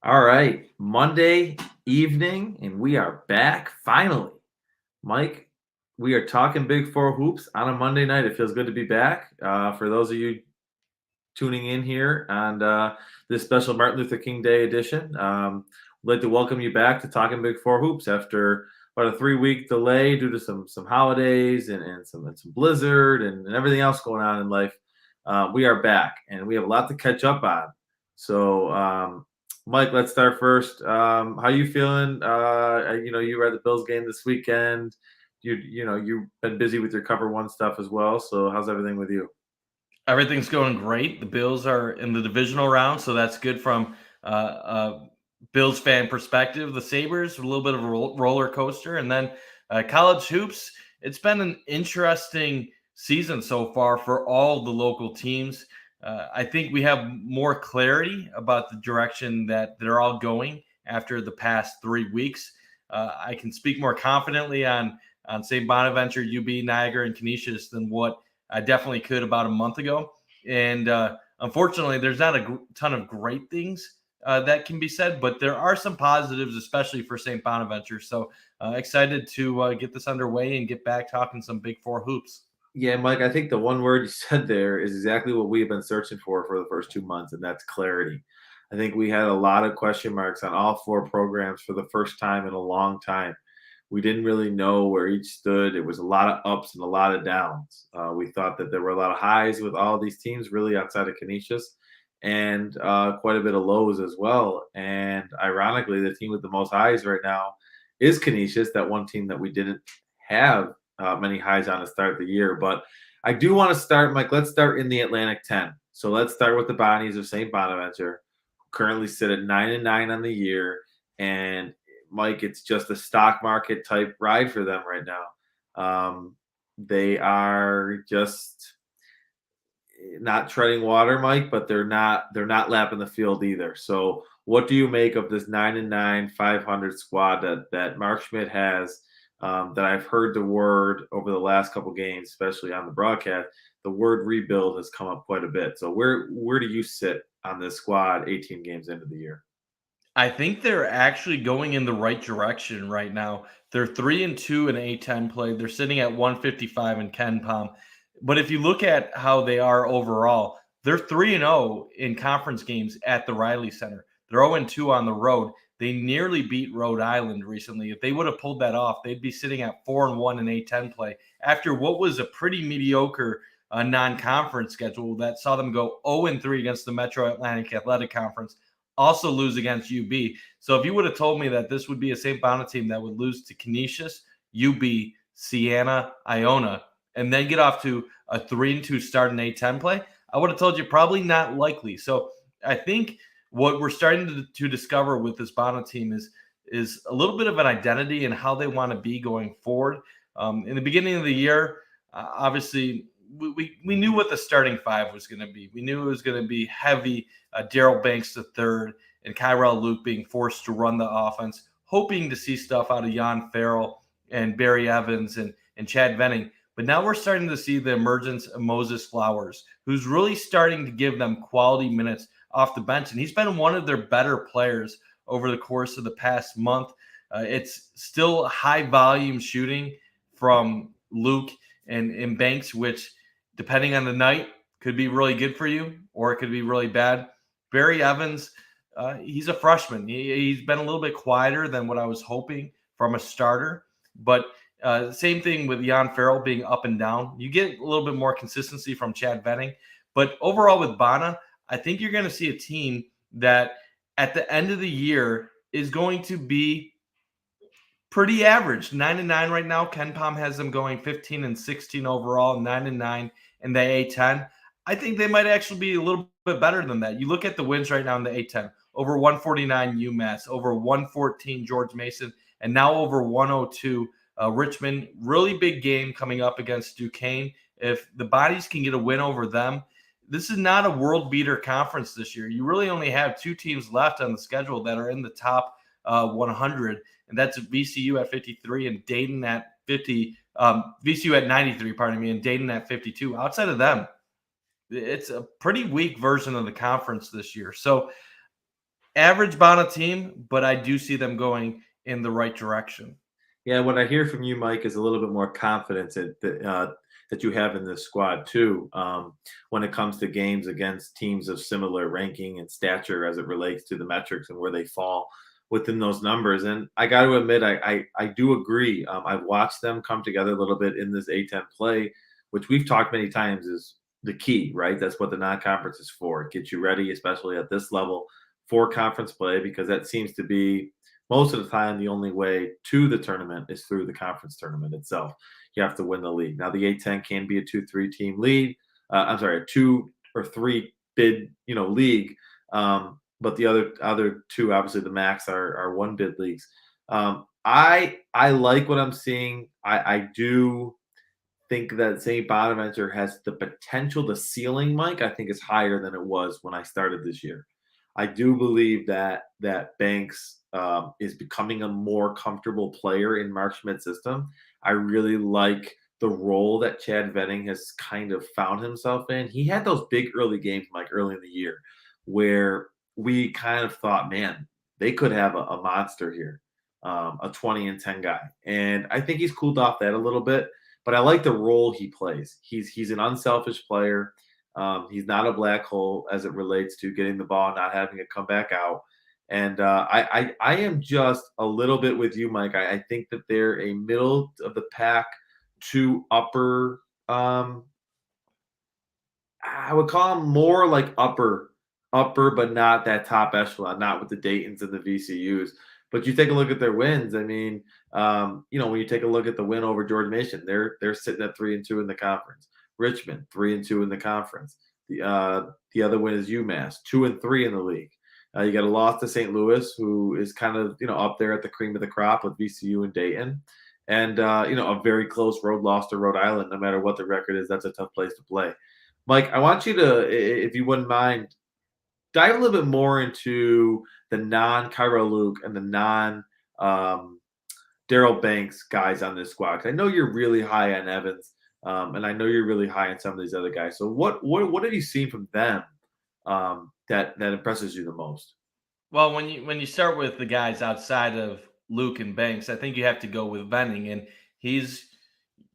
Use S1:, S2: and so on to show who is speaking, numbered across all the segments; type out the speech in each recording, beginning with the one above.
S1: All right, Monday evening, and we are back finally. Mike, we are talking Big Four hoops on a Monday night. It feels good to be back. For those of you tuning in here on this special Martin Luther King Day edition, we'd like to welcome you back to Talking Big Four hoops after about a 3-week delay due to some holidays and some blizzard and everything else going on in life. We are back, and we have a lot to catch up on. So, Mike, let's start first. How you feeling? You were at the Bills game this weekend. You've been busy with your Cover One stuff as well. So how's everything with you?
S2: Everything's going great. The Bills are in the divisional round, so that's good from Bills fan perspective. The Sabres, a little bit of a roller coaster, and then college hoops. It's been an interesting season so far for all the local teams. I think we have more clarity about the direction that they're all going after the past 3 weeks. I can speak more confidently on St. Bonaventure, UB, Niagara, and Canisius than what I definitely could about a month ago. And unfortunately, there's not a ton of great things that can be said, but there are some positives, especially for St. Bonaventure. So excited to get this underway and get back talking some Big Four hoops.
S1: Yeah, Mike, I think the one word you said there is exactly what we've been searching for the first 2 months, and that's clarity. I think we had a lot of question marks on all four programs for the first time in a long time. We didn't really know where each stood. It was a lot of ups and a lot of downs. We thought that there were a lot of highs with all these teams, really outside of Canisius, and quite a bit of lows as well. And ironically, the team with the most highs right now is Canisius, that one team that we didn't have many highs on to start the year. But I do want to start, Mike. Let's start in the Atlantic 10. So let's start with the Bonnies of St. Bonaventure, who currently sit at 9-9 on the year. And Mike, it's just a stock market type ride for them right now. They are just not treading water, Mike, but they're not lapping the field either. So what do you make of this 9-9, 500 squad that Mark Schmidt has? That I've heard the word over the last couple games, especially on the broadcast, the word rebuild has come up quite a bit. So where do you sit on this squad 18 games into the year?
S2: I think they're actually going in the right direction right now. They're 3-2 in A10 play. They're sitting at 155 in Ken Palm. But if you look at how they are overall, they're 3-0 in conference games at the Riley Center. They're 0-2 on the road. They nearly beat Rhode Island recently. If they would have pulled that off, they'd be sitting at 4-1 in A10 play after what was a pretty mediocre non-conference schedule that saw them go 0-3 against the Metro Atlantic Athletic Conference, also lose against UB. So if you would have told me that this would be a St. Bonnet team that would lose to Canisius, UB, Siena, Iona, and then get off to a 3-2 start in A10 play, I would have told you probably not likely. So I think what we're starting to discover with this Bonnet team is a little bit of an identity and how they want to be going forward. In the beginning of the year, obviously, we knew what the starting five was going to be. We knew it was going to be heavy. Daryl Banks the third and Kyrell Luke being forced to run the offense, hoping to see stuff out of Jan Farrell and Barry Evans and Chad Venning. But now we're starting to see the emergence of Moses Flowers, who's really starting to give them quality minutes off the bench. And he's been one of their better players over the course of the past month. It's still high volume shooting from Luke and Banks, which, depending on the night, could be really good for you or it could be really bad. Barry Evans, he's a freshman. He's been a little bit quieter than what I was hoping from a starter. But same thing with Jan Farrell being up and down. You get a little bit more consistency from Chad Venning. But overall with Bana, I think you're going to see a team that at the end of the year is going to be pretty average. 9-9 right now. Ken Palm has them going 15-16 overall, 9-9 in the A10. I think they might actually be a little bit better than that. You look at the wins right now in the A10, over 149 UMass, over 114 George Mason, and now over 102 Richmond. Really big game coming up against Duquesne. If the Bodies can get a win over them, this is not a world beater conference this year. You really only have two teams left on the schedule that are in the top 100, and that's VCU at 53 and Dayton at 50. VCU at 93, pardon me, and Dayton at 52. Outside of them, it's a pretty weak version of the conference this year. So average Bana team, but I do see them going in the right direction.
S1: Yeah, what I hear from you, Mike, is a little bit more confidence that you have in this squad too, when it comes to games against teams of similar ranking and stature as it relates to the metrics and where they fall within those numbers. And I got to admit, I do agree. I've watched them come together a little bit in this A10 play, which we've talked many times is the key, right? That's what the non-conference is for. It gets you ready, especially at this level, for conference play, because that seems to be most of the time the only way to the tournament is through the conference tournament itself. You have to win the league. Now the A10 can be a 2-3 team league. I'm sorry, a 2 or 3 bid league. But the other two, obviously the max are one bid leagues. I like what I'm seeing. I do think that St. Bonaventure has the potential, the ceiling, Mike, I think is higher than it was when I started this year. I do believe that Banks is becoming a more comfortable player in Mark Schmidt's system. I really like the role that Chad Venning has kind of found himself in. He had those big early games, Mike, early in the year, where we kind of thought, man, they could have a monster here, a 20-10 guy. And I think he's cooled off that a little bit, but I like the role he plays. He's an unselfish player. He's not a black hole as it relates to getting the ball, not having it come back out. And I am just a little bit with you, Mike. I think that they're a middle of the pack to upper. I would call them more like upper, but not that top echelon, not with the Daytons and the VCUs. But you take a look at their wins. I mean, when you take a look at the win over George Mason, they're sitting at 3-2 in the conference. Richmond 3-2 in the conference. The other win is UMass 2-3 in the league. You got a loss to St. Louis, who is kind of up there at the cream of the crop with VCU and Dayton, and a very close road loss to Rhode Island. No matter what the record is, that's a tough place to play. Mike, I want you to, if you wouldn't mind, dive a little bit more into the non-Cairo Luke and the non Daryl Banks guys on this squad. 'Cause I know you're really high on Evans, and I know you're really high on some of these other guys. So what have you seen from them that impresses you the most?
S2: Well, when you start with the guys outside of Luke and Banks, I think you have to go with Venning, and he's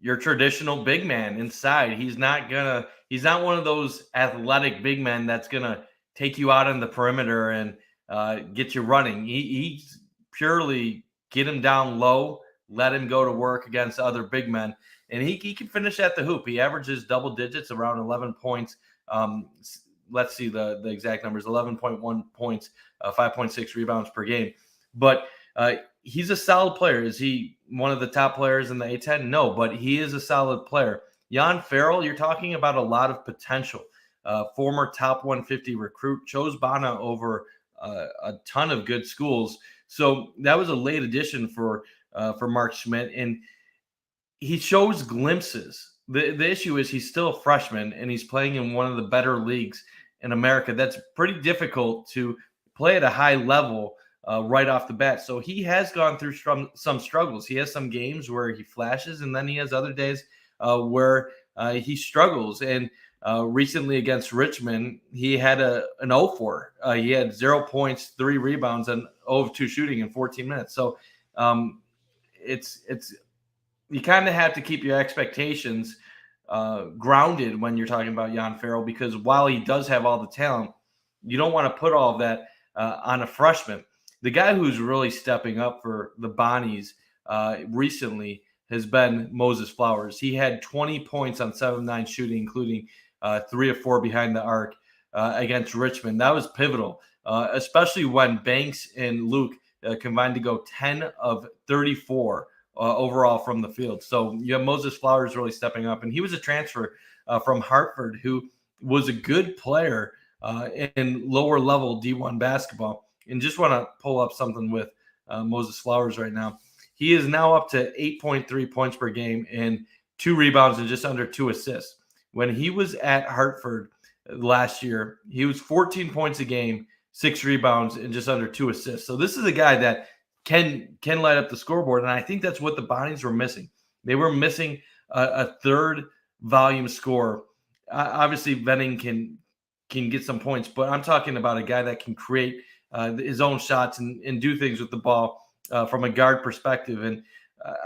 S2: your traditional big man inside. He's not one of those athletic big men that's gonna take you out on the perimeter and get you running. He's purely get him down low, let him go to work against other big men, and he can finish at the hoop. He averages double digits, around 11 points. Let's see the exact numbers: 11.1 points, 5.6 rebounds per game. But he's a solid player. Is he one of the top players in the A10? No, but he is a solid player. Jan Farrell, you're talking about a lot of potential. Former top 150 recruit, chose Bana over a ton of good schools. So that was a late addition for Mark Schmidt, and he shows glimpses. The issue is he's still a freshman and he's playing in one of the better leagues in America. That's pretty difficult to play at a high level right off the bat. So he has gone through some struggles. He has some games where he flashes, and then he has other days where he struggles. And recently against Richmond, he had an 0-4. He had 0 points, 3 rebounds, and 0 of 2 shooting in 14 minutes. So it's you kind of have to keep your expectations grounded when you're talking about Jan Farrell, because while he does have all the talent, you don't want to put all of that on a freshman. The guy who's really stepping up for the Bonnies recently has been Moses Flowers. He had 20 points on 7-9 shooting, including 3 of 4 behind the arc against Richmond. That was pivotal, especially when Banks and Luke combined to go 10 of 34 overall from the field. So you have Moses Flowers really stepping up, and he was a transfer from Hartford who was a good player in lower level D1 basketball. And just want to pull up something with Moses Flowers right now. He is now up to 8.3 points per game and 2 rebounds and just under 2 assists. When he was at Hartford last year, he was 14 points a game, 6 rebounds, and just under 2 assists. So this is a guy that can light up the scoreboard, and I think that's what the Bonnies were missing. They were missing a third volume scorer. Obviously, Venning can get some points, but I'm talking about a guy that can create his own shots and do things with the ball from a guard perspective. And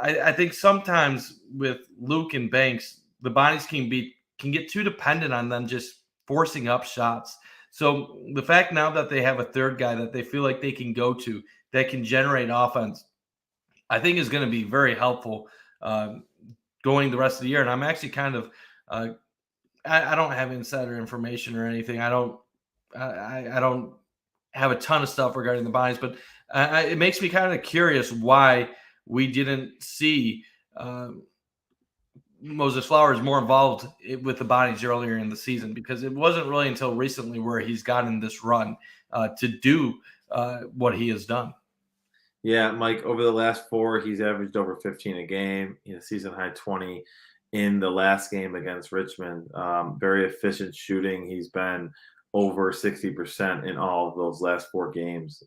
S2: I think sometimes with Luke and Banks, the bodies can get too dependent on them just forcing up shots. So the fact now that they have a third guy that they feel like they can go to that can generate offense, I think is going to be very helpful um, going the rest of the year. And I'm actually kind of uh, I don't have insider information or anything. I don't have a ton of stuff regarding the bodies, but it makes me kind of curious why we didn't see Moses Flowers more involved with the bodies earlier in the season, because it wasn't really until recently where he's gotten this run to do what he has done.
S1: Yeah, Mike, over the last four, he's averaged over 15 a game, season high 20 in the last game against Richmond. Very efficient shooting. He's been over 60% in all of those last four games.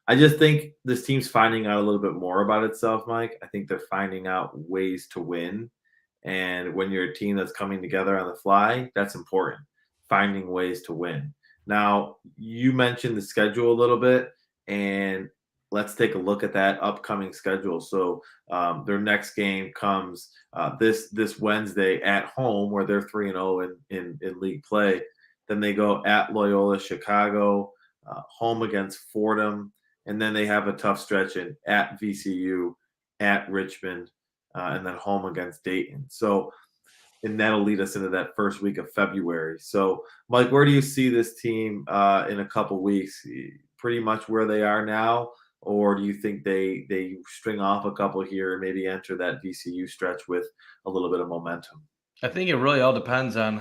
S1: I just think this team's finding out a little bit more about itself, Mike. I think they're finding out ways to win. And when you're a team that's coming together on the fly, that's important. Finding ways to win. Now, you mentioned the schedule a little bit, and let's take a look at that upcoming schedule. So their next game comes this Wednesday at home, where they're 3-0 in league play. Then they go at Loyola Chicago, home against Fordham, and then they have a tough stretch in at VCU, at Richmond, and then home against Dayton. So, and that'll lead us into that first week of February. So, Mike, where do you see this team in a couple weeks? Pretty much where they are now, or do you think they string off a couple here and maybe enter that VCU stretch with a little bit of momentum?
S2: I think it really all depends on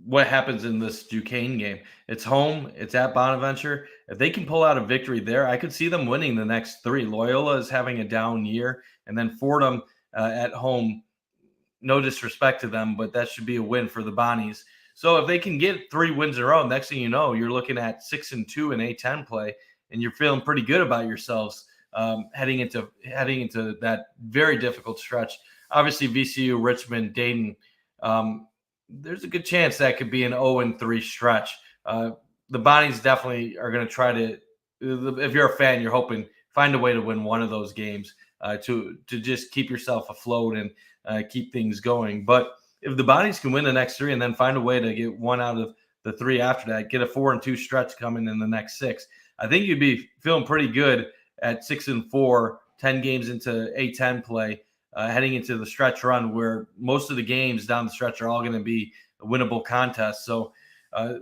S2: what happens in this Duquesne game. It's home, it's at Bonaventure. If they can pull out a victory there, I could see them winning the next three. Loyola is having a down year, and then Fordham at home. No disrespect to them, but that should be a win for the Bonnies. So if they can get 3 wins in a row, next thing you know, you're looking at 6-2 in A10 play, and you're feeling pretty good about yourselves heading into that very difficult stretch. Obviously, VCU, Richmond, Dayton. There's a good chance that could be an 0-3 stretch. The Bonnies definitely are going to try to. If you're a fan, you're hoping find a way to win one of those games to just keep yourself afloat and keep things going. But if the Bonnies can win the next three and then find a way to get one out of the three after that, get a 4-2 stretch coming in the next six, I think you'd be feeling pretty good at 6-4, 10 games into A10 play, heading into the stretch run where most of the games down the stretch are all going to be a winnable contest. So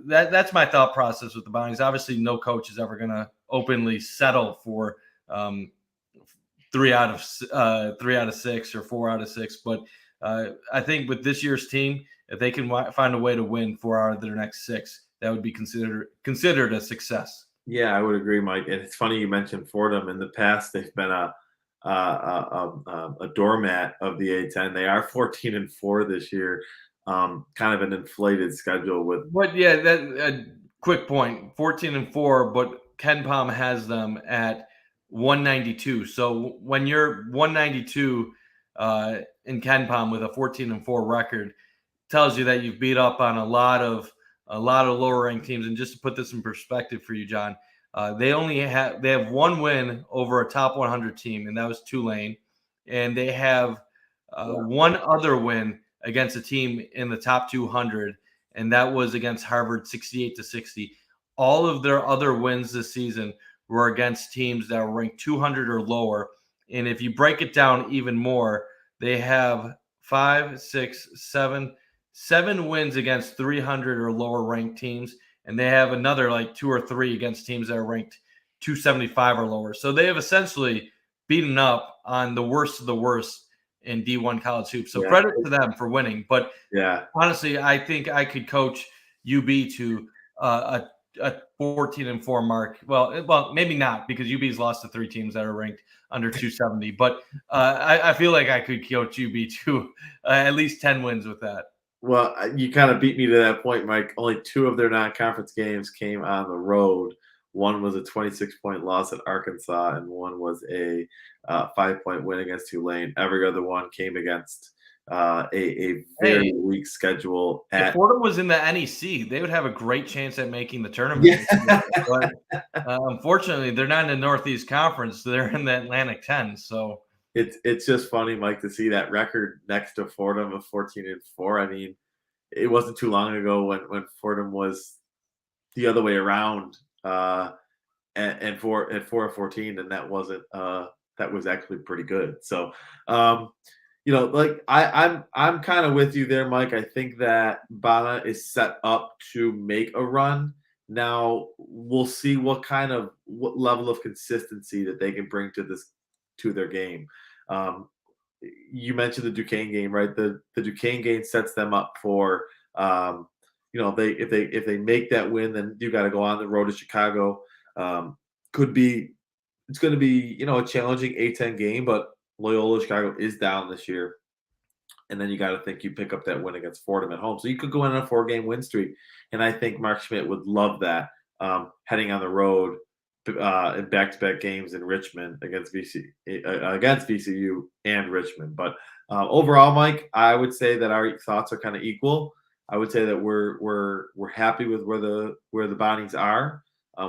S2: that's my thought process with the Bonnies. Obviously, no coach is ever going to openly settle for 3 out of 6 or 4 out of 6. But I think with this year's team, if they can find a way to win 4 out of their next 6, that would be considered a success.
S1: Yeah, I would agree, Mike. And it's funny you mentioned Fordham. In the past, they've been a doormat of the A10. They are 14-4 this year. Kind of an inflated schedule with.
S2: But yeah, that quick point: 14-4, but Ken Palm has them at 192. So when you're 192 in Ken Palm with a 14-4 record, tells you that you've beat up on a lot of lower ranked teams. And just to put this in perspective for you, John, they have one win over a top 100 team, and that was Tulane, and they have one other win against a team in the top 200, and that was against Harvard, 68-60. All of their other wins this season were against teams that were ranked 200 or lower. And if you break it down even more, they have 5, 6, 7 wins against 300 or lower ranked teams, and they have another like 2 or 3 against teams that are ranked 275 or lower. So they have essentially beaten up on the worst of the worst in D1 college hoops. So
S1: Yeah,
S2: credit to them for winning. But
S1: yeah,
S2: honestly, I think I could coach UB to a 14-4 mark. Well, maybe not, because UB's lost to 3 teams that are ranked under 270. But I feel like I could coach UB to at least 10 wins with that.
S1: Well, you kind of beat me to that point, Mike. Only 2 of their non-conference games came on the road. One was a 26-point loss at Arkansas, and one was a 5-point win against Tulane. Every other one came against a very
S2: Hey,
S1: weak schedule
S2: if
S1: at
S2: Fordham was in the NEC, they would have a great chance at making the tournament
S1: yeah.
S2: this year. But unfortunately, they're not in the Northeast Conference; they're in the Atlantic 10. So
S1: It's just funny, Mike, to see that record next to Fordham of 14-4. I mean, it wasn't too long ago when Fordham was the other way around, and for at 4-14, and that was actually pretty good. So, um, like I'm kind of with you there, Mike. I think that Bana is set up to make a run. Now we'll see what level of consistency that they can bring to their game. Um, you mentioned the Duquesne game, right? The Duquesne game sets them up for they if they make that win, then you got to go on the road to Chicago. Um, could be it's going to be a challenging A10 game, but Loyola Chicago is down this year, and then you got to think you pick up that win against Fordham at home, so you could go in on a 4-game win streak, and I think Mark Schmidt would love that heading on the road in back-to-back games in Richmond against VCU and Richmond. But overall, Mike, I would say that our thoughts are kind of equal. I would say that we're happy with where the Bonnies are.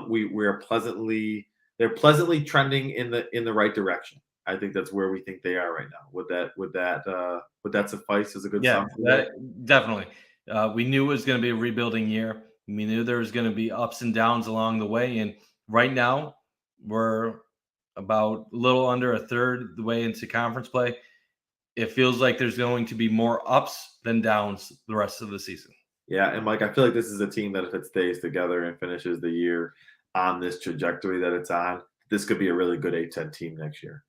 S1: We're pleasantly they're pleasantly trending in the right direction. I think that's where we think they are right now. Would that suffice as a good
S2: yeah,
S1: sum for that?
S2: that definitely. We knew it was going to be a rebuilding year. We knew there was going to be ups and downs along the way, and right now we're about a little under a third the way into conference play. It feels like there's going to be more ups than downs the rest of the season.
S1: Yeah, and Mike, I feel like this is a team that if it stays together and finishes the year on this trajectory that it's on, this could be a really good A10 team next year.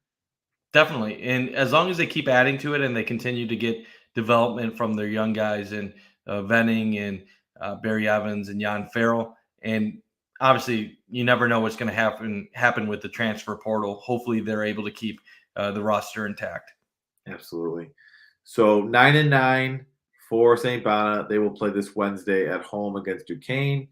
S2: Definitely. And as long as they keep adding to it and they continue to get development from their young guys and Venning and Barry Evans and Jan Farrell. And obviously, you never know what's going to happen with the transfer portal. Hopefully, they're able to keep the roster intact.
S1: Absolutely. So 9-9 for St. Bona. They will play this Wednesday at home against Duquesne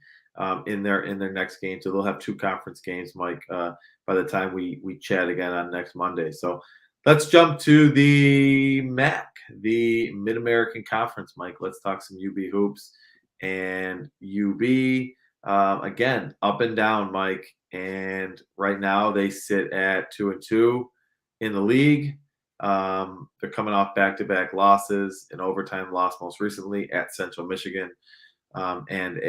S1: in their next game. So they'll have two conference games, Mike, by the time we chat again on next Monday. So let's jump to the MAC, the Mid American Conference, Mike. Let's talk some UB hoops and UB. Again, up and down, Mike. And right now they sit at 2-2 in the league. They're coming off back-to-back losses, an overtime loss most recently at Central Michigan, and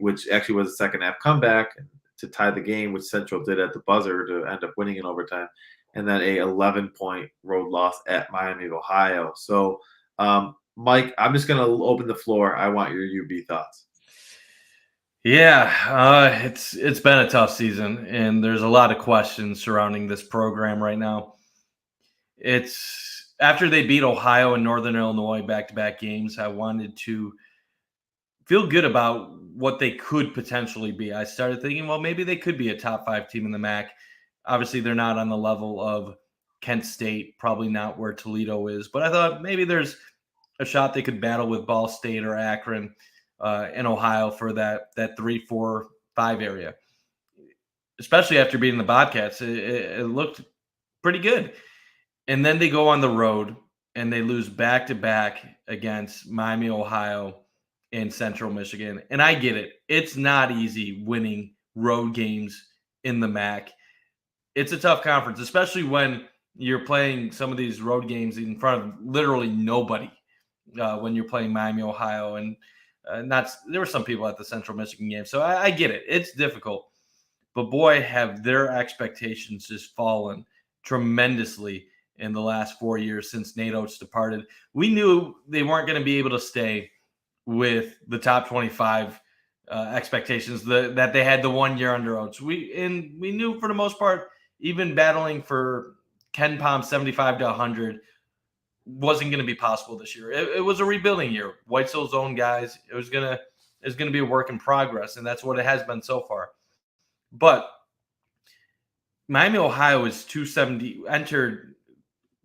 S1: which actually was a second half comeback to tie the game, which Central did at the buzzer to end up winning in overtime, and then a 11-point road loss at Miami of Ohio. So, Mike, I'm just going to open the floor. I want your UB thoughts.
S2: Yeah, it's been a tough season, and there's a lot of questions surrounding this program right now. It's after they beat Ohio and Northern Illinois back-to-back games. I wanted to feel good about what they could potentially be. I started thinking, well, maybe they could be a top 5 team in the MAC. Obviously, they're not on the level of Kent State, probably not where Toledo is, but I thought maybe there's a shot they could battle with Ball State or Akron in Ohio for that 3, 4, 5 area. Especially after beating the Bobcats, it looked pretty good. And then they go on the road and they lose back to back against Miami, Ohio, and Central Michigan. And I get it. It's not easy winning road games in the MAC. It's a tough conference, especially when you're playing some of these road games in front of literally nobody. When you're playing Miami, Ohio, and not there were some people at the Central Michigan game, so I get it. It's difficult, but boy, have their expectations just fallen tremendously in the last 4 years since Nate Oates departed. We knew they weren't going to be able to stay with the top 25 expectations that they had the 1 year under Oates. We knew for the most part, even battling for Ken Palm 75 to 100 wasn't going to be possible this year. It was a rebuilding year. Whitesell's own guys. It's going to be a work in progress, and that's what it has been so far. But Miami, Ohio is 270 entered.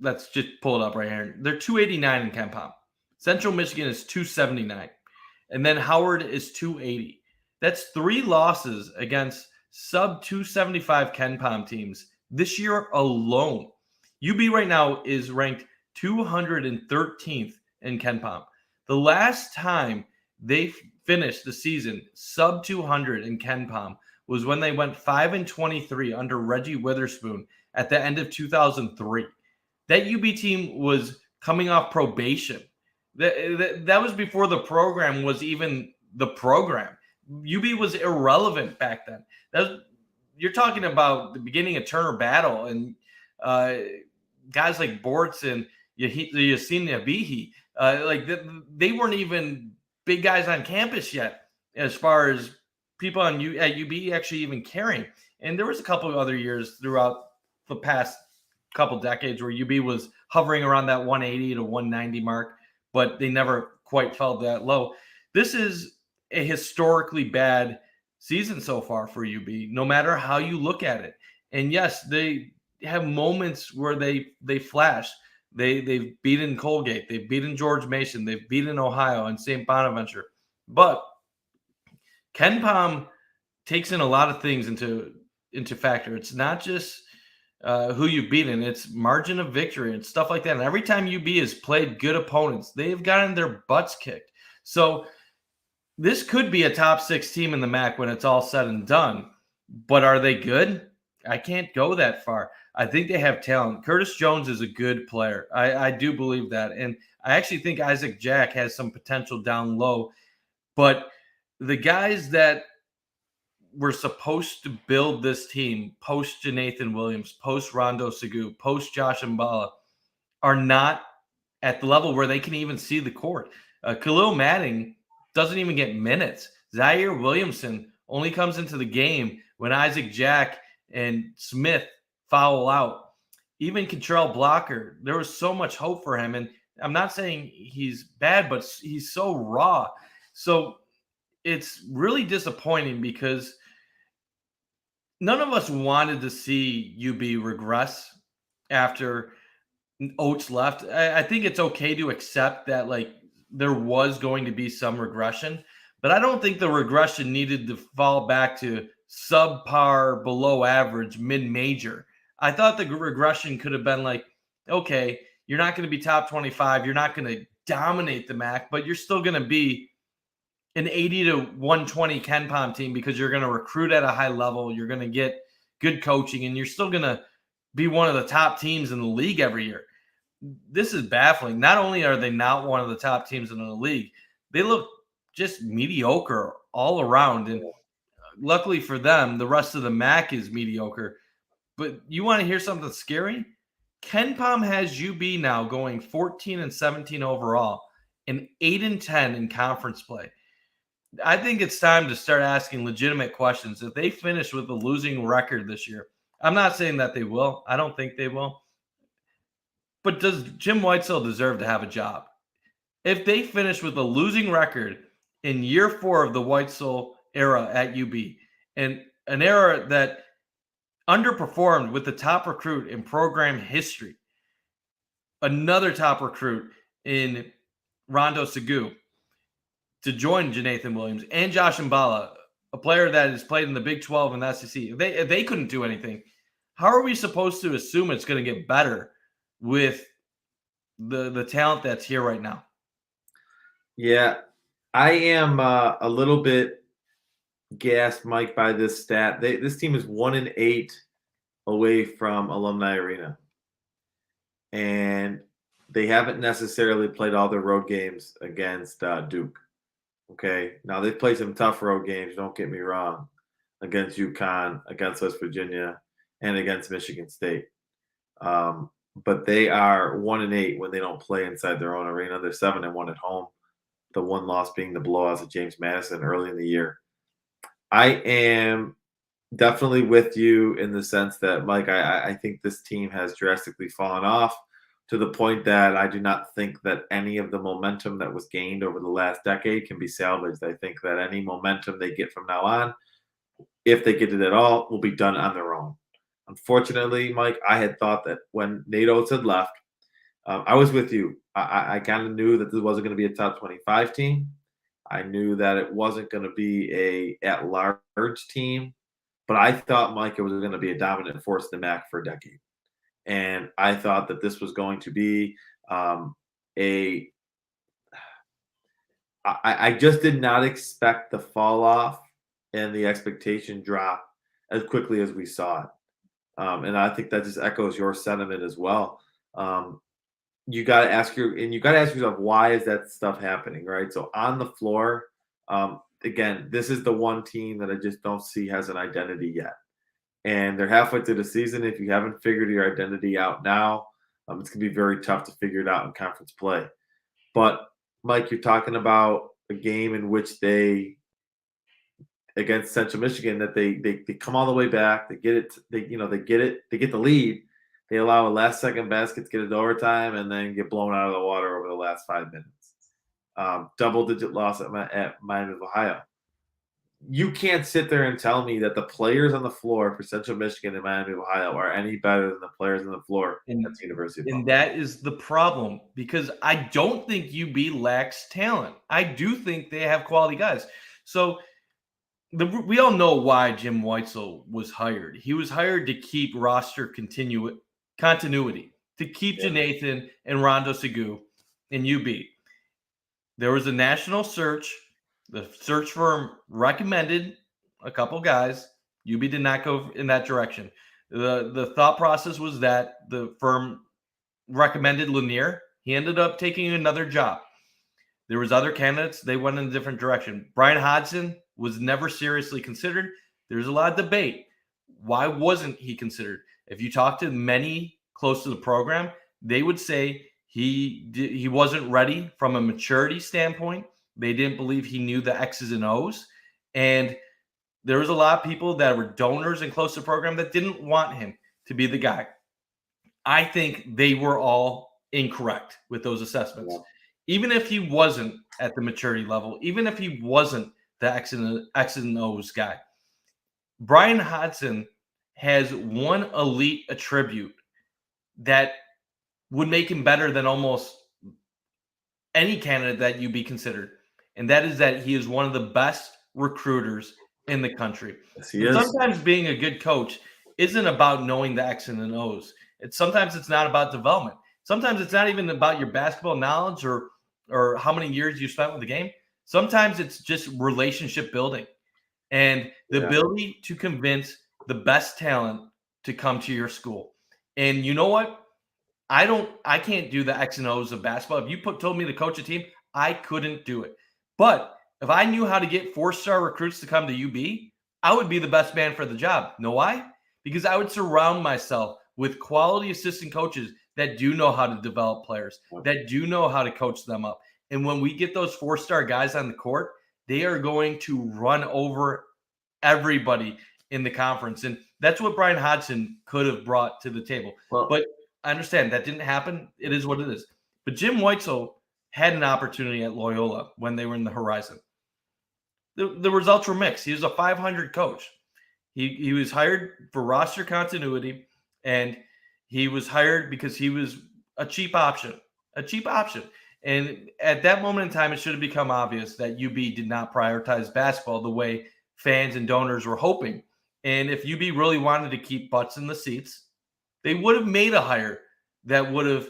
S2: Let's just pull it up right here. They're 289 in Ken Palm. Central Michigan is 279. And then Howard is 280. That's 3 losses against sub 275 Ken Palm teams this year alone. UB right now is ranked 213th in Ken Palm. The last time they finished the season sub 200 in Ken Palm was when they went 5-23 under Reggie Witherspoon at the end of 2003. That UB team was coming off probation. That was before the program was even the program. UB was irrelevant back then. That you're talking about the beginning of Turner Battle and uh, guys like Bortz and Yassine Abihi. They weren't even big guys on campus yet, as far as people at UB actually even caring. And there was a couple of other years throughout the past couple decades where UB was hovering around that 180 to 190 mark, but they never quite fell that low. This is a historically bad season so far for UB, no matter how you look at it. And yes, they have moments where they flash. They've beaten Colgate, they've beaten George Mason, they've beaten Ohio and St. Bonaventure. But Ken Palm takes in a lot of things into factor. It's not just who you've beaten, it's margin of victory and stuff like that. And every time UB has played good opponents, they've gotten their butts kicked. So this could be a top 6 team in the MAC when it's all said and done. But are they good? I can't go that far. I think they have talent. Curtis Jones is a good player. I do believe that. And I actually think Isaac Jack has some potential down low. But the guys that were supposed to build this team post Janathan Williams, post Rondo Segou, post Josh Mbala are not at the level where they can even see the court. Khalil Manning doesn't even get minutes. Zaire Williamson only comes into the game when Isaac Jack and Smith foul out. Even Contrell Blocker, there was so much hope for him. And I'm not saying he's bad, but he's so raw. So it's really disappointing because none of us wanted to see UB regress after Oates left. I think it's okay to accept that there was going to be some regression, but I don't think the regression needed to fall back to subpar, below average, mid-major. I thought the regression could have been okay, you're not going to be top 25, you're not going to dominate the MAC, but you're still going to be an 80 to 120 Ken Palm team because you're going to recruit at a high level, you're going to get good coaching, and you're still going to be one of the top teams in the league every year. This is baffling. Not only are they not one of the top teams in the league, they look just mediocre all around. And luckily for them, the rest of the MAC is mediocre. But you want to hear something scary? Ken Palm has UB now going 14-17 overall and 8-10 in conference play. I think it's time to start asking legitimate questions. If they finish with a losing record this year, I'm not saying that they will. I don't think they will. But does Jim Whitesell deserve to have a job? If they finish with a losing record in year 4 of the Whitesell era at UB, and an era that underperformed with the top recruit in program history, another top recruit in Rondo Segou to join Janathan Williams and Josh Mbala, a player that has played in the Big 12 and the SEC, if they couldn't do anything, how are we supposed to assume it's going to get better with the talent that's here right now?
S1: Yeah, I am a little bit gassed, Mike, by this stat. This team is 1-8 away from Alumni Arena, and they haven't necessarily played all their road games against Duke. Okay, now they've played some tough road games. Don't get me wrong, against UConn, against West Virginia, and against Michigan State. But they are 1-8 when they don't play inside their own arena. They're 7-1 at home. The one loss being the blowouts at James Madison early in the year. I am definitely with you in the sense that, Mike, I think this team has drastically fallen off to the point that I do not think that any of the momentum that was gained over the last decade can be salvaged. I think that any momentum they get from now on, if they get it at all, will be done on their own. Unfortunately, Mike, I had thought that when Nate Oates had left, I was with you. I kind of knew that this wasn't going to be a top 25 team. I knew that it wasn't going to be a at-large team, but I thought, Mike, it was going to be a dominant force in the MAC for a decade. And I thought that this was going to be a I just did not expect the fall off and the expectation drop as quickly as we saw it. And I think that just echoes your sentiment as well. Um, you got to ask yourself, why is that stuff happening, right? So on the floor, again, this is the one team that I just don't see has an identity yet, and they're halfway through the season. If you haven't figured your identity out now, it's going to be very tough to figure it out in conference play. But Mike, you're talking about a game in which they against Central Michigan that they come all the way back, they get it, they get it, they get the lead, they allow a last second basket to get it to overtime, and then get blown out of the water over the last 5 minutes. Double digit loss at Miami of Ohio. You can't sit there and tell me that the players on the floor for Central Michigan and Miami of Ohio are any better than the players on the floor at
S2: And
S1: the University of
S2: and
S1: Buffalo.
S2: that is the problem because I don't think UB lacks talent. I do think they have quality guys. So we all know why Jim Weitzel was hired. He was hired to keep roster continuity, to keep
S1: Yeah.
S2: Janathan and Rondo Segu in UB. There was a national search. The search firm recommended a couple guys. UB did not go in that direction. The thought process was that the firm recommended Lanier. He ended up taking another job. There was other candidates. They went in a different direction. Brian Hodgson was never seriously considered. There's a lot of debate. Why wasn't he considered? If you talk to many close to the program, they would say he wasn't ready from a maturity standpoint. They didn't believe he knew the X's and O's. And there was a lot of people that were donors and close to the program that didn't want him to be the guy. I think they were all incorrect with those assessments.
S1: Yeah.
S2: Even if he wasn't at the maturity level, even if he wasn't the X and O's guy, Brian Hodgson has one elite attribute that would make him better than almost any candidate that you be considered. And that is that he is one of the best recruiters in the country.
S1: Yes, he
S2: And
S1: is.
S2: sometimes being a good coach isn't about knowing the X and the O's. Sometimes it's not about development. Sometimes it's not even about your basketball knowledge or how many years you spent with the game. Sometimes it's just relationship building and the
S1: Yeah.
S2: ability to convince the best talent to come to your school. And you know what? I can't do the X and O's of basketball. If you told me to coach a team, I couldn't do it. But if I knew how to get 4-star recruits to come to UB, I would be the best man for the job. Know why? Because I would surround myself with quality assistant coaches that do know how to develop players, that do know how to coach them up. And when we get those 4-star guys on the court, they are going to run over everybody in the conference. And that's what Brian Hodgson could have brought to the table.
S1: Well,
S2: But I understand that didn't happen. It is what it is. But Jim Weitzel had an opportunity at Loyola when they were in the horizon. The results were mixed. He was a 500 coach. He was hired for roster continuity, and he was hired because he was a cheap option. A cheap option. And at that moment in time, it should have become obvious that UB did not prioritize basketball the way fans and donors were hoping. And if UB really wanted to keep butts in the seats, they would have made a hire that would have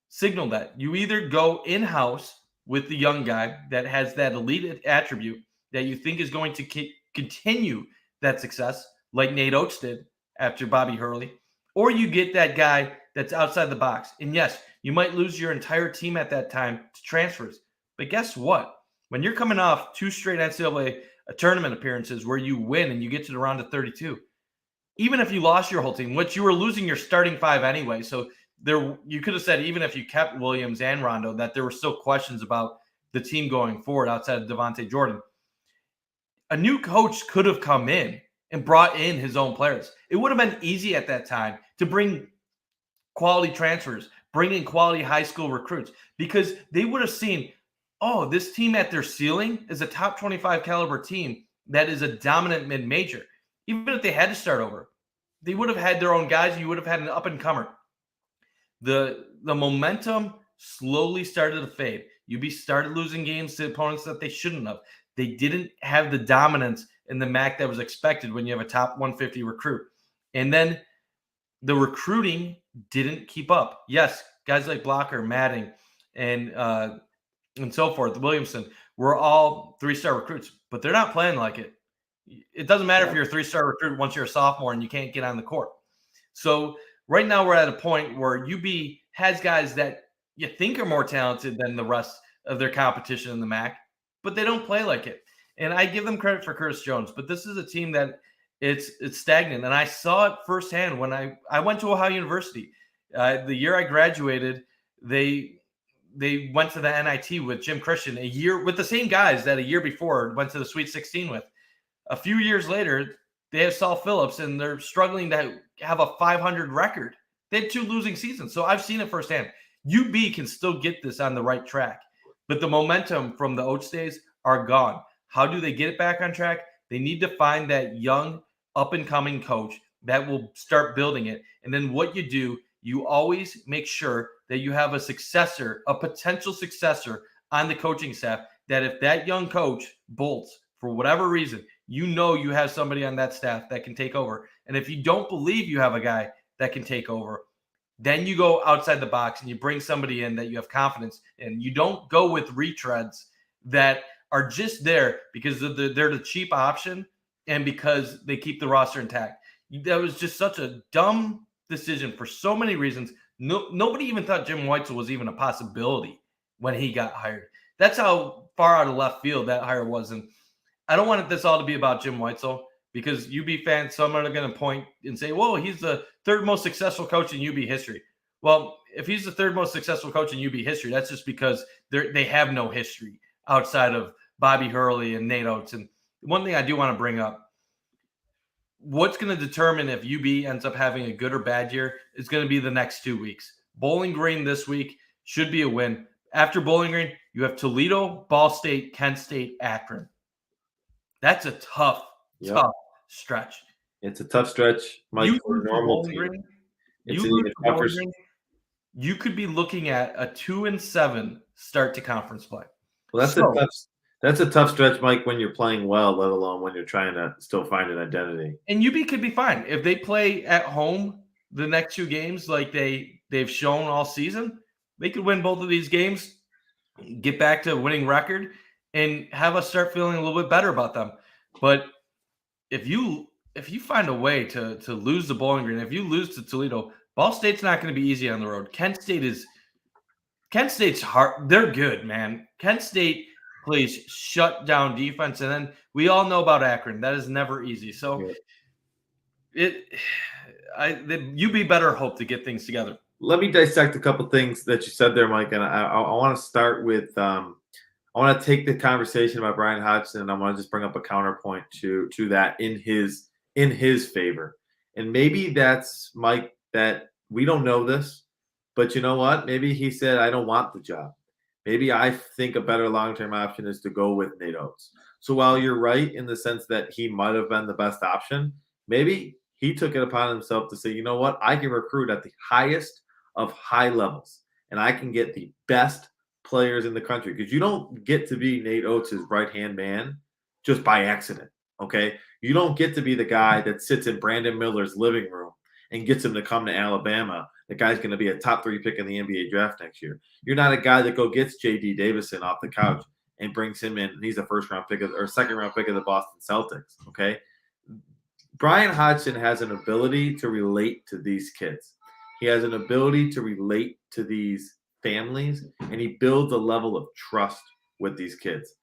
S2: signaled that. You either go in-house with the young guy that has that elite attribute that you think is going to continue that success, like Nate Oates did after Bobby Hurley, or you get that guy that's outside the box. And yes, you might lose your entire team at that time to transfers. But guess what? When you're coming off 2 straight NCAA tournament appearances where you win and you get to the round of 32, even if you lost your whole team, which you were losing your starting 5 anyway, so there you could have said even if you kept Williams and Rondo that there were still questions about the team going forward outside of Devontae Jordan. A new coach could have come in and brought in his own players. It would have been easy at that time to bring quality transfers, bring in quality high school recruits, because they would have seen, oh, this team at their ceiling is a top 25 caliber team that is a dominant mid-major. Even if they had to start over, they would have had their own guys. You would have had an up-and-comer. The momentum slowly started to fade. UB started losing games to opponents that they shouldn't have. They didn't have the dominance in the MAC that was expected when you have a top 150 recruit. And then the recruiting didn't keep up. Yes, guys like Blocker, Matting, and so forth, Williamson we're all 3-star recruits, but they're not playing like it. It doesn't matter if
S1: Yeah.
S2: you're a 3-star recruit once you're a sophomore and you can't get on the court. So right now we're at a point where UB has guys that you think are more talented than the rest of their competition in the MAC, but they don't play like it. And I give them credit for Curtis Jones, but this is a team that it's stagnant. And I saw it firsthand when I went to Ohio University. The year I graduated, they went to the NIT with Jim Christian a year with the same guys that a year before went to the Sweet 16 with. A few years later, they have Saul Phillips, and they're struggling to have a 500 record. They had 2 losing seasons, so I've seen it firsthand. UB can still get this on the right track, but the momentum from the Oats days are gone. How do they get it back on track? They need to find that young, up-and-coming coach that will start building it. And then what you do, you always make sure that you have a successor, a potential successor on the coaching staff, that if that young coach bolts for whatever reason, you know you have somebody on that staff that can take over. And if you don't believe you have a guy that can take over, then you go outside the box and you bring somebody in that you have confidence in. You don't go with retreads that are just there because they're the cheap option and because they keep the roster intact. That was just such a dumb decision for so many reasons. Nobody even thought Jim Weitzel was even a possibility when he got hired. That's how far out of left field that hire was. And I don't want this all to be about Jim Weitzel because UB fans, some are going to point and say, whoa, he's the third most successful coach in UB history. Well, if he's the third most successful coach in UB history, that's just because they have no history outside of Bobby Hurley and Nate Oates. And one thing I do want to bring up, what's going to determine if UB ends up having a good or bad year is going to be the next 2 weeks. Bowling Green this week should be a win. After Bowling Green, you have Toledo, Ball State, Kent State, Akron. That's a tough stretch.
S1: It's a tough stretch, Mike,
S2: You
S1: for a
S2: lose to
S1: normal
S2: Bowling
S1: team.
S2: Green,
S1: It's
S2: you
S1: an
S2: lose
S1: even
S2: to
S1: tougher.
S2: Bowling Green, you could be looking at a 2-7 start to conference play.
S1: Well,
S2: So,
S1: that's a tough stretch, Mike, when you're playing well, let alone when you're trying to still find an identity.
S2: and UB could be fine if they play at home the next 2 games like they've shown all season. They could win both of these games, get back to a winning record, and have us start feeling a little bit better about them. But if you find a way to lose the Bowling Green, if you lose to Toledo, Ball State's not going to be easy on the road. Kent State's hard. They're good, man. Kent State plays shut down defense, and then we all know about Akron. That is never easy. So UB better hope to get things together.
S1: Let me dissect a couple things that you said there, Mike, and I want to start with I want to take the conversation about Brian Hodgson, and I want to just bring up a counterpoint to that in his favor. And maybe that's, Mike, that we don't know this, but you know what? Maybe he said, I don't want the job. Maybe I think a better long-term option is to go with Nate Oates. So while you're right in the sense that he might have been the best option, maybe he took it upon himself to say, you know what? I can recruit at the highest of high levels, and I can get the best players in the country, because you don't get to be Nate Oates' right-hand man just by accident, okay? You don't get to be the guy that sits in Brandon Miller's living room and gets him to come to Alabama. The guy's going to be a top 3 pick in the NBA draft next year. You're not a guy that go gets J.D. Davison off the couch and brings him in, and he's a first-round pick or second-round pick of the Boston Celtics, okay? Brian Hodgson has an ability to relate to these kids. He has an ability to relate to these families, and he builds a level of trust with these kids.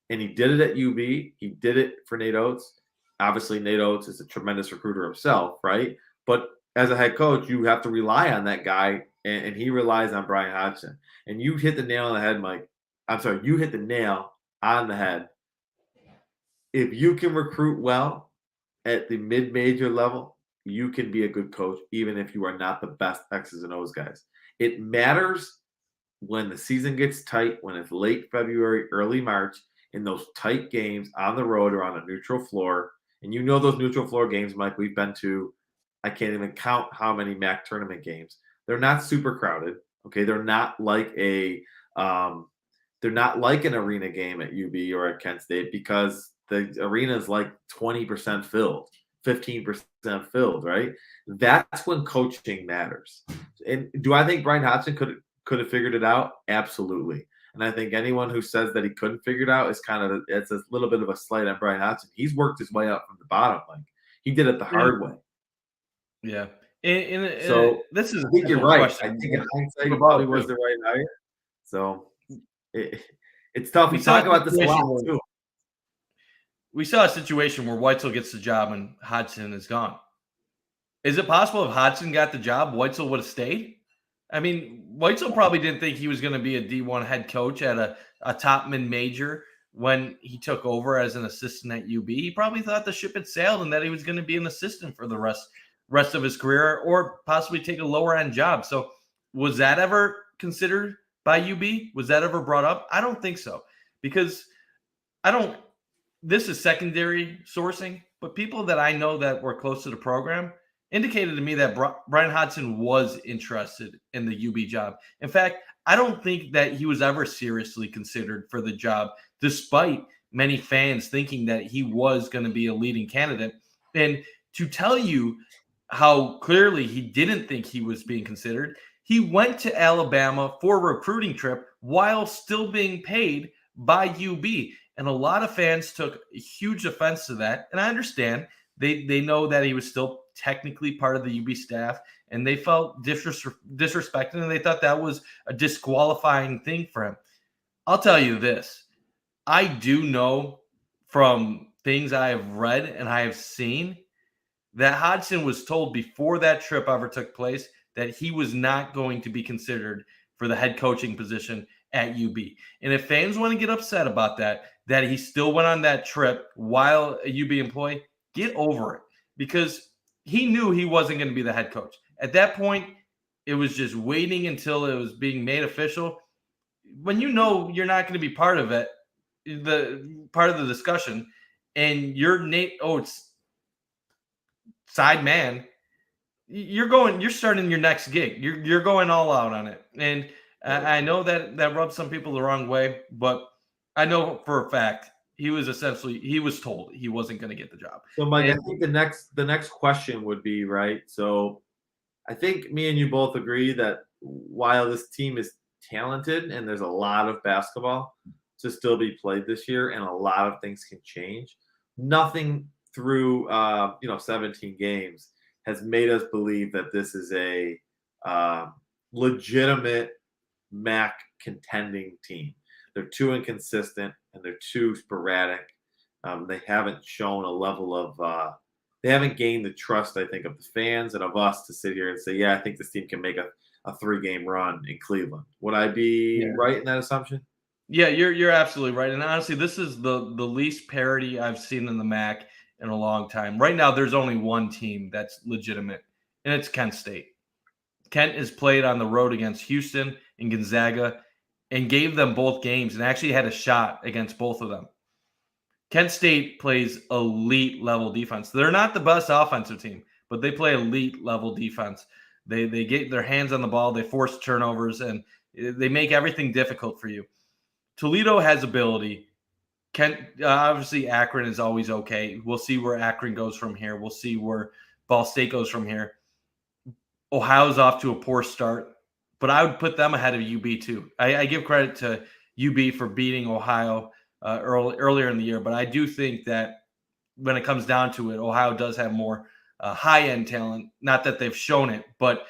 S1: And he did it at UB. He did it for Nate Oates. Obviously, Nate Oates is a tremendous recruiter himself, right? But as a head coach, you have to rely on that guy, and he relies on Brian Hodgson. And you hit the nail on the head, Mike. I'm sorry, you hit the nail on the head. If you can recruit well at the mid-major level, you can be a good coach, even if you are not the best X's and O's guys. It matters when the season gets tight, when it's late February, early March, in those tight games on the road or on a neutral floor. And you know those neutral floor games, Mike, we've been to, I can't even count how many MAC tournament games. They're not super crowded. Okay, they're not like an arena game at UB or at Kent State, because the arena is like 20% filled, 15% filled, right? That's when coaching matters. And do I think Brian Hodgson could have figured it out? Absolutely. And I think anyone who says that he couldn't figure it out is it's a little bit of a slight on Brian Hodgson. He's worked his way up from the bottom. Like he did it the
S2: And
S1: hard way.
S2: yeah, and
S1: So
S2: this is
S1: I
S2: a
S1: think you're
S2: difficult
S1: right. I
S2: question
S1: think in hindsight, he
S2: about
S1: probably
S2: it
S1: was
S2: too.
S1: the right hire. So it, it's tough.
S2: We
S1: We
S2: saw
S1: talk
S2: a
S1: about this a lot
S2: situation where
S1: too.
S2: we saw a situation where Weitzel gets the job and Hodgson is gone. Is it possible if Hodgson got the job, Weitzel would have stayed? I mean, Weitzel probably didn't think he was going to be a D1 head coach at a top mid major when he took over as an assistant at UB. He probably thought the ship had sailed and that he was going to be an assistant for the rest of his career or possibly take a lower end job. So was that ever considered by UB? Was that ever brought up? I don't think so because I don't this is secondary sourcing, but people that I know that were close to the program indicated to me that Brian Hodgson was interested in the UB job. In fact, I don't think that he was ever seriously considered for the job, despite many fans thinking that he was going to be a leading candidate. And to tell you how clearly he didn't think he was being considered, he went to Alabama for a recruiting trip while still being paid by UB. And a lot of fans took huge offense to that. And I understand they know that he was still technically part of the UB staff and they felt disrespected and they thought that was a disqualifying thing for him. I'll tell you this. I do know from things I have read and I have seen that Hodgson was told before that trip ever took place that he was not going to be considered for the head coaching position at UB. And if fans want to get upset about that he still went on that trip while a UB employee, get over it because he knew he wasn't going to be the head coach. At that point, it was just waiting until it was being made official. When you know you're not going to be part of it, the part of the discussion, and you're it's side man, you're starting your next gig. You're going all out on it. And I know that rubs some people the wrong way, but I know for a fact he was told he wasn't going to get the job.
S1: So, Mike, I
S2: And
S1: think the next question would be right. So, I think me and you both agree that while this team is talented and there's a lot of basketball to still be played this year, and a lot of things can change, nothing through 17 games has made us believe that this is a legitimate MAC contending team. They're too inconsistent and they're too sporadic. They haven't shown a level of they haven't gained the trust, I think, of the fans and of us to sit here and say, yeah, I think this team can make a 3-game run in Cleveland. Would I be
S2: yeah,
S1: right in that assumption?
S2: yeah, you're absolutely right. And honestly, this is the least parity I've seen in the MAC in a long time. Right now, there's only one team that's legitimate, and it's Kent State. Kent has played on the road against Houston and Gonzaga and gave them both games and actually had a shot against both of them. Kent State plays elite level defense. They're not the best offensive team, but they play elite level defense. They get their hands on the ball, they force turnovers, and they make everything difficult for you. Toledo has ability. Kent, obviously, Akron is always okay. We'll see where Akron goes from here. We'll see where Ball State goes from here. Ohio's off to a poor start, but I would put them ahead of UB too. I give credit to UB for beating Ohio earlier in the year, but I do think that when it comes down to it, Ohio does have more high-end talent. Not that they've shown it, but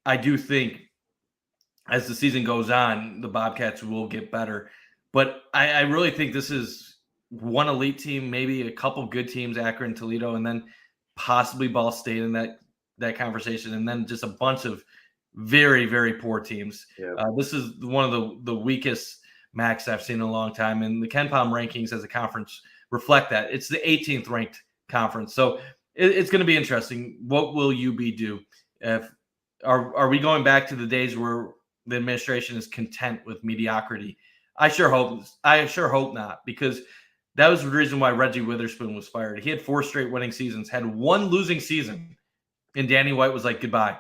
S2: I do think as the season goes on, the Bobcats will get better. But I really think this is one elite team, maybe a couple good teams, Akron, Toledo, and then possibly Ball State in that conversation, and then just a bunch of very, very poor teams.
S1: Yeah.
S2: This is one of the weakest MACs I've seen in a long time, and the KenPom rankings as a conference reflect that. It's the 18th ranked conference, so it's going to be interesting. What will UB do? If are we going back to the days where the administration is content with mediocrity? I sure hope not, because that was the reason why Reggie Witherspoon was fired. He had 4 straight winning seasons, had 1 losing season, and Danny White was like, goodbye.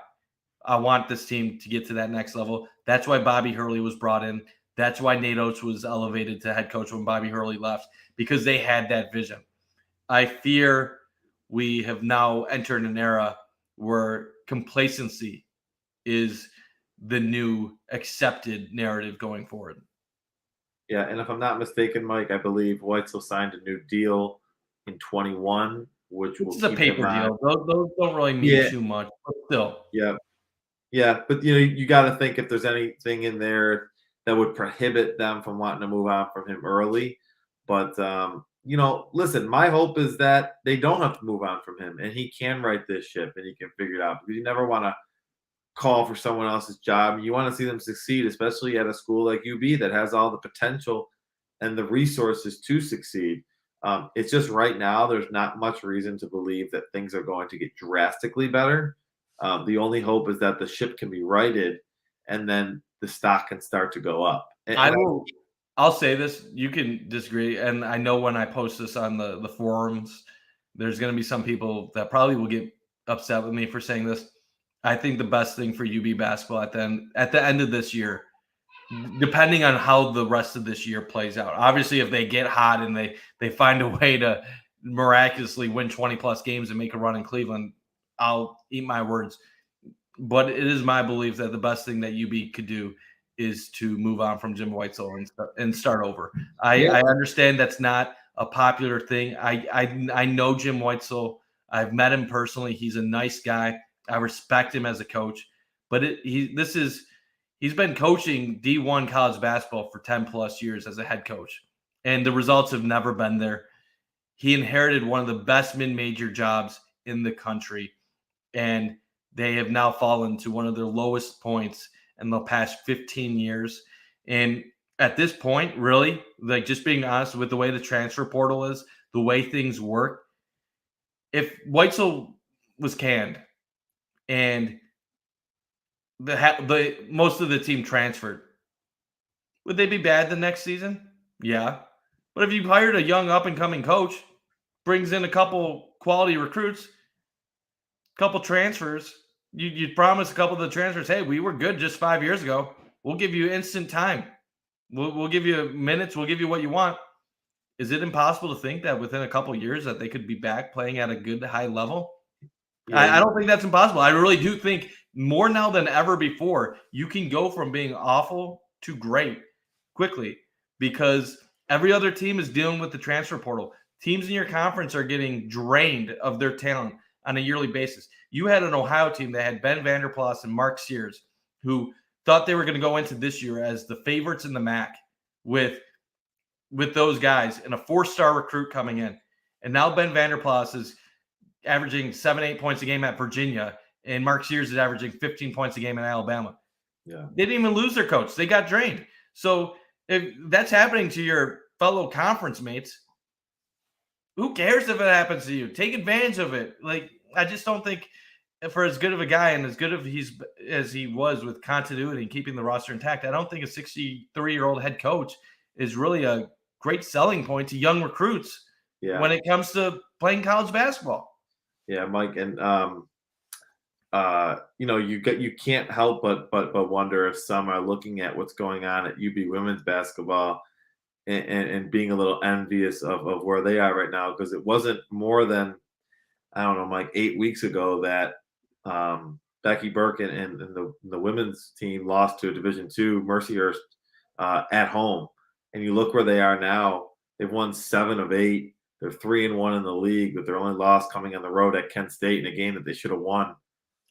S2: I want this team to get to that next level. That's why Bobby Hurley was brought in. That's why Nate Oates was elevated to head coach when Bobby Hurley left, because they had that vision. I fear we have now entered an era where complacency is the new accepted narrative going forward.
S1: Yeah, and if I'm not mistaken, Mike, I believe Weitzel signed a new deal in 21, which
S2: This
S1: will
S2: is a
S1: keep him
S2: paper
S1: on.
S2: deal. Those don't really mean
S1: Yeah,
S2: too much, but still.
S1: yeah, yeah. But you got to think if there's anything in there that would prohibit them from wanting to move on from him early. But listen, my hope is that they don't have to move on from him, and he can right this ship and he can figure it out because you never want to call for someone else's job. You want to see them succeed, especially at a school like UB that has all the potential and the resources to succeed. It's just right now, there's not much reason to believe that things are going to get drastically better. The only hope is that the ship can be righted and then the stock can start to go up.
S2: I will I'll say this, you can disagree, and I know when I post this on the forums, there's gonna be some people that probably will get upset with me for saying this. I think the best thing for UB basketball at the end of this year, depending on how the rest of this year plays out. Obviously, if they get hot and they find a way to miraculously win 20 plus games and make a run in Cleveland, I'll eat my words. But it is my belief that the best thing that UB could do is to move on from Jim Weitzel and start over.
S1: Yeah,
S2: I understand that's not a popular thing. I know Jim Weitzel. I've met him personally. He's a nice guy. I respect him as a coach. But he's been coaching D1 college basketball for 10 plus years as a head coach, and the results have never been there. He inherited one of the best mid-major jobs in the country, and they have now fallen to one of their lowest points in the past 15 years. And at this point, really, like just being honest with the way the transfer portal is, the way things work, if Weitzel was canned and the most of the team transferred, would they be bad the next season? Yeah. But if you hired a young up and coming coach, brings in a couple quality recruits, couple transfers. You'd promise a couple of the transfers, hey, we were good just 5 years ago. We'll give you instant time. We'll give you minutes. We'll give you what you want. Is it impossible to think that within a couple of years that they could be back playing at a good high level?
S1: yeah,
S2: I don't think that's impossible. I really do think more now than ever before, you can go from being awful to great quickly because every other team is dealing with the transfer portal. Teams in your conference are getting drained of their talent on a yearly basis. You had an Ohio team that had Ben Vanderplas and Mark Sears, who thought they were going to go into this year as the favorites in the MAC with those guys and a 4-star recruit coming in. And now Ben Vanderplas is averaging 7-8 points a game at Virginia, and Mark Sears is averaging 15 points a game in Alabama.
S1: yeah,
S2: They didn't even lose their coach. They got drained. So if that's happening to your fellow conference mates, who cares if it happens to you? Take advantage of it. Like, I just don't think for as good of a guy and as good as he was with continuity and keeping the roster intact, I don't think a 63-year-old head coach is really a great selling point to young recruits
S1: yeah,
S2: when it comes to playing college basketball.
S1: yeah, Mike. And you can't help but wonder if some are looking at what's going on at UB women's basketball and being a little envious of where they are right now because it wasn't more than I don't know, Mike, 8 weeks ago that Becky Burke and the women's team lost to a Division II Mercyhurst at home, and you look where they are now. They've won 7 of 8. They're 3-1 in the league, but their only loss coming on the road at Kent State in a game that they should have won.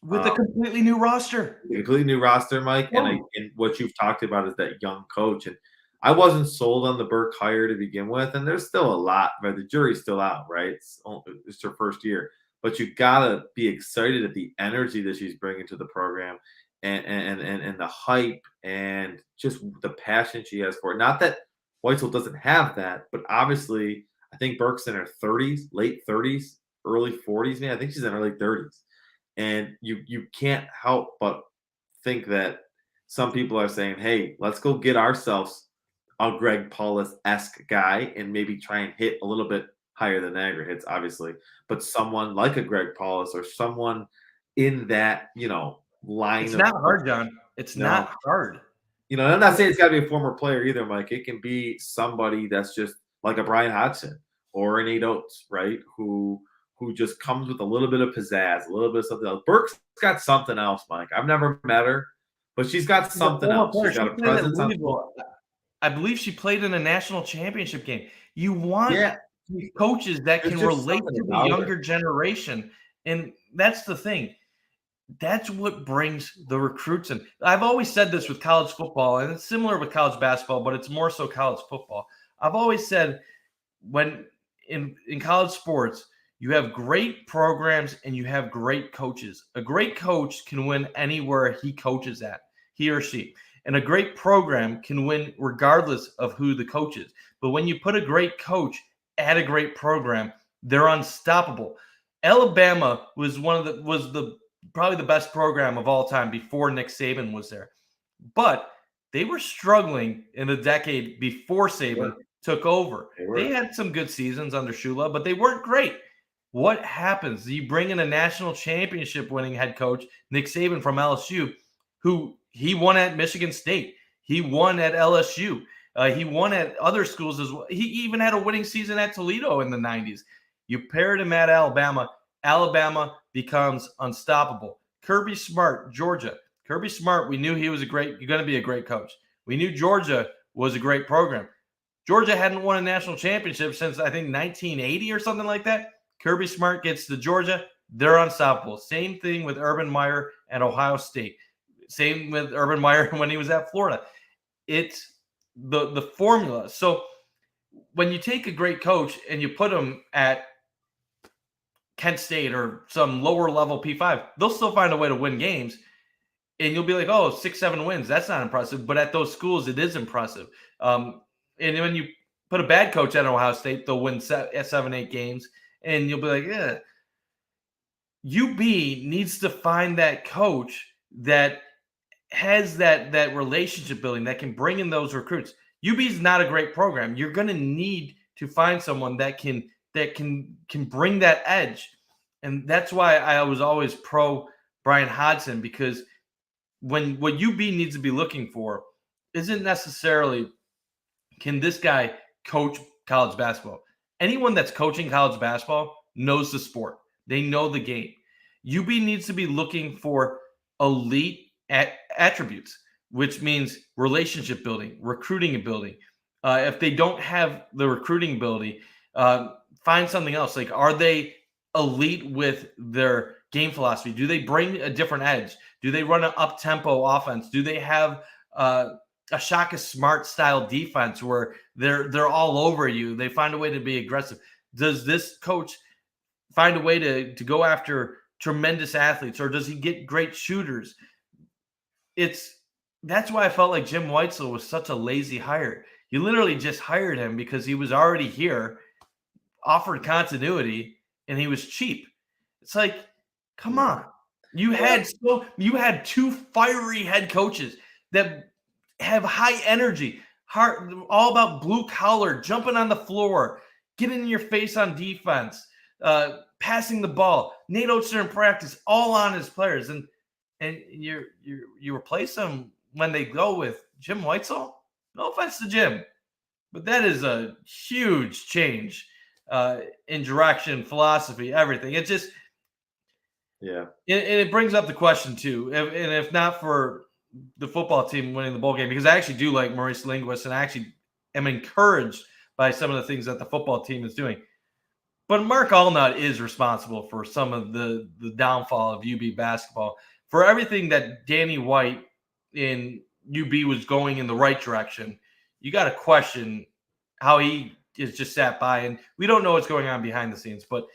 S2: With a completely new roster.
S1: A completely new roster, Mike, and what you've talked about is that young coach. And I wasn't sold on the Burke hire to begin with, and there's still a lot, right? The jury's still out, right? It's her first year, but you gotta be excited at the energy that she's bringing to the program, and the hype, and just the passion she has for it. Not that Weitzel doesn't have that, but obviously, I think Burke's in her 30s, late 30s, early 40s. Man, I think she's in her late 30s, and you can't help but think that some people are saying, "Hey, let's go get ourselves a Greg Paulus-esque guy and maybe try and hit a little bit higher than Niagara hits, obviously, but someone like a Greg Paulus or someone in that line
S2: It's
S1: of
S2: not hard, John. It's
S1: no,
S2: not hard.
S1: I'm not saying it's got to be a former player either, Mike. It can be somebody that's just like a Brian Hodgson or an Nate Oates, right? Who just comes with a little bit of pizzazz, a little bit of something else. Burke's got something else, Mike. I've never met her, but she's got
S2: She's a
S1: something
S2: former
S1: else.
S2: player.
S1: She's
S2: She
S1: got a
S2: played at
S1: presence on.
S2: Louisville. I believe she played in a national championship game. You want
S1: Yeah,
S2: these coaches that
S1: there's
S2: can
S1: just
S2: relate
S1: something
S2: to the
S1: about her.
S2: younger generation, and that's the thing. That's what brings the recruits in. I've always said this with college football, and it's similar with college basketball, but it's more so college football. I've always said when in college sports, you have great programs and you have great coaches. A great coach can win anywhere he coaches at, he or she. And a great program can win regardless of who the coach is. But when you put a great coach at a great program, they're unstoppable. Alabama was the probably the best program of all time before Nick Saban was there. But they were struggling in the decade before
S1: They
S2: Saban
S1: were.
S2: took over.
S1: They
S2: They
S1: were.
S2: had some good seasons under Shula, but they weren't great. What happens? You bring in a national championship winning head coach, Nick Saban from LSU, who he won at Michigan State. He won at LSU. He won at other schools as well. He even had a winning season at Toledo in the 90s. You paired him at Alabama. Alabama becomes unstoppable. Kirby Smart, Georgia. Kirby Smart, we knew he was going to be a great coach. We knew Georgia was a great program. Georgia hadn't won a national championship since I think 1980 or something like that. Kirby Smart gets to Georgia, they're unstoppable. Same thing with Urban Meyer and Ohio State. Same with Urban Meyer when he was at Florida. It's the formula. So when you take a great coach and you put him at Kent State or some lower level P5, they'll still find a way to win games. And you'll be like, oh, 6, 7 wins. That's not impressive. But at those schools, it is impressive. And when you put a bad coach at Ohio State, they'll win 7, 8 games. And you'll be like, yeah. UB needs to find that coach that has that relationship building that can bring in those recruits. UB is not a great program. You're going to need to find someone that can bring that edge. And that's why I was always pro Brian Hodgson, because when what UB needs to be looking for isn't necessarily can this guy coach college basketball. Anyone that's coaching college basketball knows the sport. They know the game. UB needs to be looking for elite attributes, which means relationship building, recruiting ability. If they don't have the recruiting ability, find something else. Like, are they elite with their game philosophy? Do they bring a different edge? Do they run an up tempo offense? Do they have a Shaka Smart style defense where they're all over you? They find a way to be aggressive. Does this coach find a way to go after tremendous athletes, or does he get great shooters? It's That's why I felt like Jim Weitzel was such a lazy hire. You literally just hired him because he was already here, offered continuity, and he was cheap. It's like, come
S1: Yeah.
S2: on. You had two fiery head coaches that have high energy, heart, all about blue collar, jumping on the floor, getting in your face on defense, passing the ball. Nate Oates in practice, all on his players, and you replace them when they go with Jim Weitzel. No offense to Jim, but that is a huge change in direction, philosophy, everything. It just
S1: Yeah.
S2: it brings up the question too, and if not for the football team winning the bowl game, because I actually do like Maurice Linguist, and I actually am encouraged by some of the things that the football team is doing. But Mark Allnut is responsible for some of the downfall of UB basketball. For everything that Danny White in UB was going in the right direction, you got to question how he is just sat by, and we don't know what's going on behind the scenes. But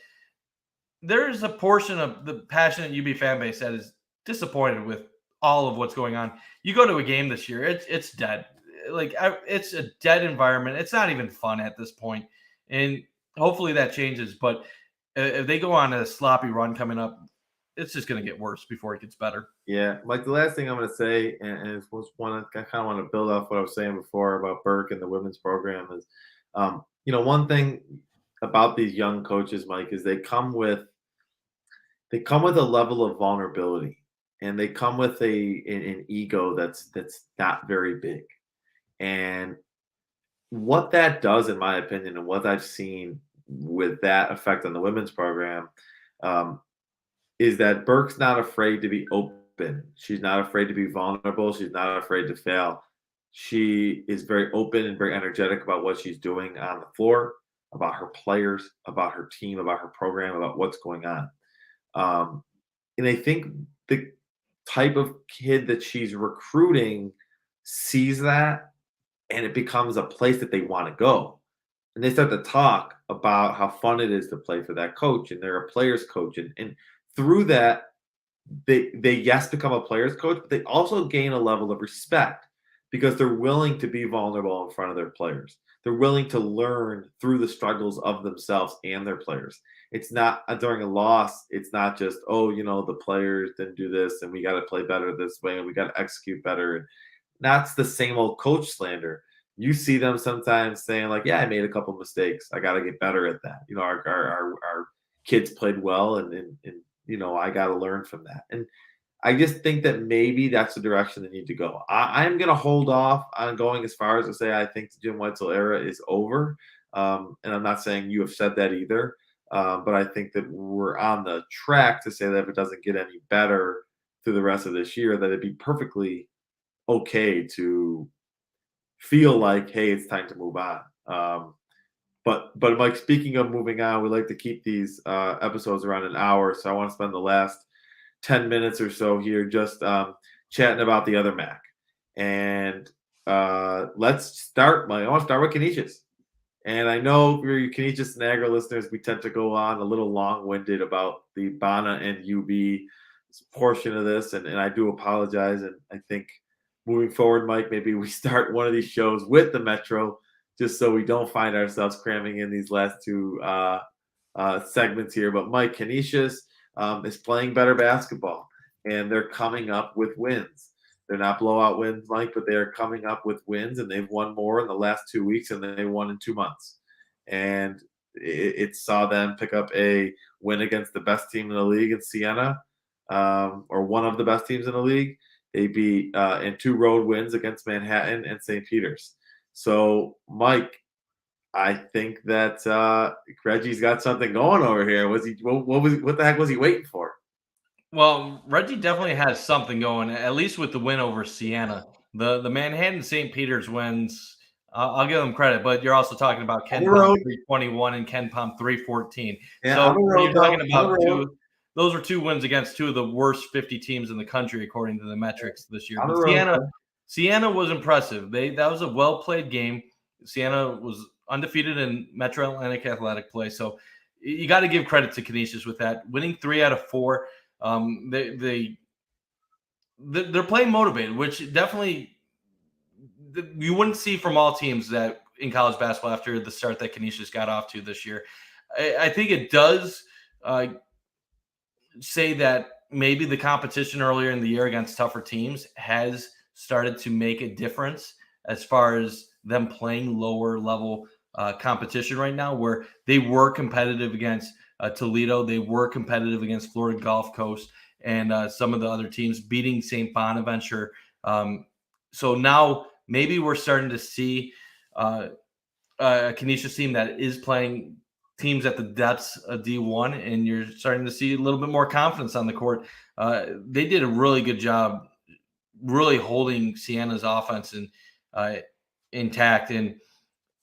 S2: there is a portion of the passionate UB fan base that is disappointed with all of what's going on. You go to a game this year, it's dead. It's a dead environment. It's not even fun at this point, and hopefully that changes. But if they go on a sloppy run coming up, it's just going to get worse before it gets better.
S1: Yeah, like the last thing I'm going to say, and it's one I kind of want to build off what I was saying before about Burke and the women's program is, one thing about these young coaches, Mike, is they come with a level of vulnerability, and they come with an ego that's not very big, and what that does, in my opinion, and what I've seen with that effect on the women's program, um, is that Burke's not afraid to be open. She's not afraid to be vulnerable. She's not afraid to fail. She is very open and very energetic about what she's doing on the floor, about her players, about her team, about her program, about what's going on. Um, and I think the type of kid that she's recruiting sees that, and it becomes a place that they want to go. And they start to talk about how fun it is to play for that coach, and they're a player's coach. And through that, they yes become a player's coach, but they also gain a level of respect because they're willing to be vulnerable in front of their players. They're willing to learn through the struggles of themselves and their players. It's not during a loss, it's not just, oh, the players didn't do this and we got to play better this way and we got to execute better. And that's the same old coach slander. You see them sometimes saying, like, yeah, I made a couple mistakes. I got to get better at that. Our kids played well and I got to learn from that. And I just think that maybe that's the direction they need to go. I'm going to hold off on going as far as to say I think the Jim Weitzel era is over. And I'm not saying you have said that either. But I think that we're on the track to say that if it doesn't get any better through the rest of this year, that it'd be perfectly okay to feel like, hey, it's time to move on. But Mike, speaking of moving on, we like to keep these episodes around an hour, so I want to spend the last 10 minutes or so here just chatting about the other Mac. And let's start. Mike, I want to start with Canisius. And I know for you Canisius Niagara listeners, we tend to go on a little long-winded about the Bana and UB portion of this, and I do apologize. And I think moving forward, Mike, maybe we start one of these shows with the Metro, just so we don't find ourselves cramming in these last two segments here. But Mike, Canisius is playing better basketball, and they're coming up with wins. They're not blowout wins, Mike, but they are coming up with wins, and they've won more in the last 2 weeks than they won in 2 months. And it saw them pick up a win against the best team in the league in Siena, or one of the best teams in the league. They beat in 2 road wins against Manhattan and St. Peter's. So, Mike, I think that Reggie's got something going over here. Was he? What the heck was he waiting for?
S2: Well, Reggie definitely has something going, at least with the win over Siena. The Manhattan St. Peter's wins, I'll give them credit, but you're also talking about
S1: On the
S2: Ken Palm
S1: road.
S2: 321 and Ken Palm 314.
S1: Yeah, on
S2: So
S1: the
S2: when
S1: road,
S2: you're
S1: though.
S2: talking
S1: On the
S2: about
S1: road.
S2: those are 2 wins against 2 of the worst 50 teams in the country, according to the metrics this year.
S1: On the
S2: But
S1: road.
S2: Siena was impressive. That was a well played game. Siena was undefeated in Metro Atlantic athletic play. So you got to give credit to Canisius with that. Winning 3 out of 4. They're playing motivated, which definitely you wouldn't see from all teams that in college basketball after the start that Canisius got off to this year. I think it does say that maybe the competition earlier in the year against tougher teams has started to make a difference as far as them playing lower level competition right now, where they were competitive against Toledo, they were competitive against Florida Gulf Coast, and some of the other teams beating St. Bonaventure. So now maybe we're starting to see a Canisius team that is playing teams at the depths of D1, and you're starting to see a little bit more confidence on the court. They did a really good job, really holding Siena's offense intact. And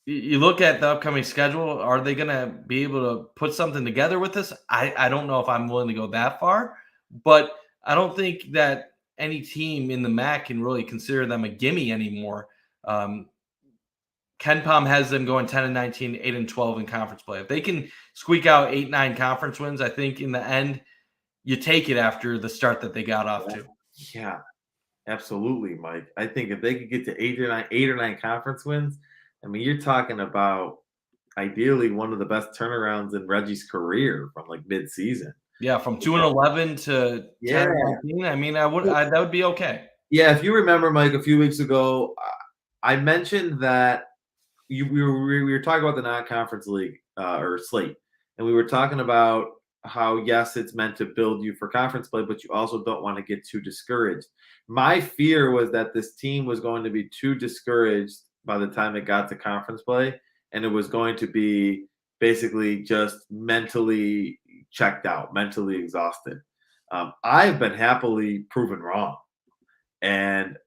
S2: you look at the upcoming schedule, are they going to be able to put something together with this? I don't know if I'm willing to go that far, but I don't think that any team in the MAC can really consider them a gimme anymore. Ken Palm has them going 10-19, 8-12 in conference play. If they can squeak out 8-9 conference wins, I think in the end, you take it after the start that they got off to.
S1: Yeah, absolutely, Mike. I think if they could get to 8 or 9 conference wins, I mean, you're talking about ideally one of the best turnarounds in Reggie's career from like mid-season.
S2: Yeah, from 2-11 to
S1: Yeah.
S2: 10-19. I mean, that would be okay.
S1: Yeah, if you remember, Mike, a few weeks ago, I mentioned that we were talking about the non-conference league or slate, and we were talking about how yes, it's meant to build you for conference play, but you also don't want to get too discouraged. My fear was that this team was going to be too discouraged by the time it got to conference play, and it was going to be basically just mentally checked out, mentally exhausted. I've been happily proven wrong, and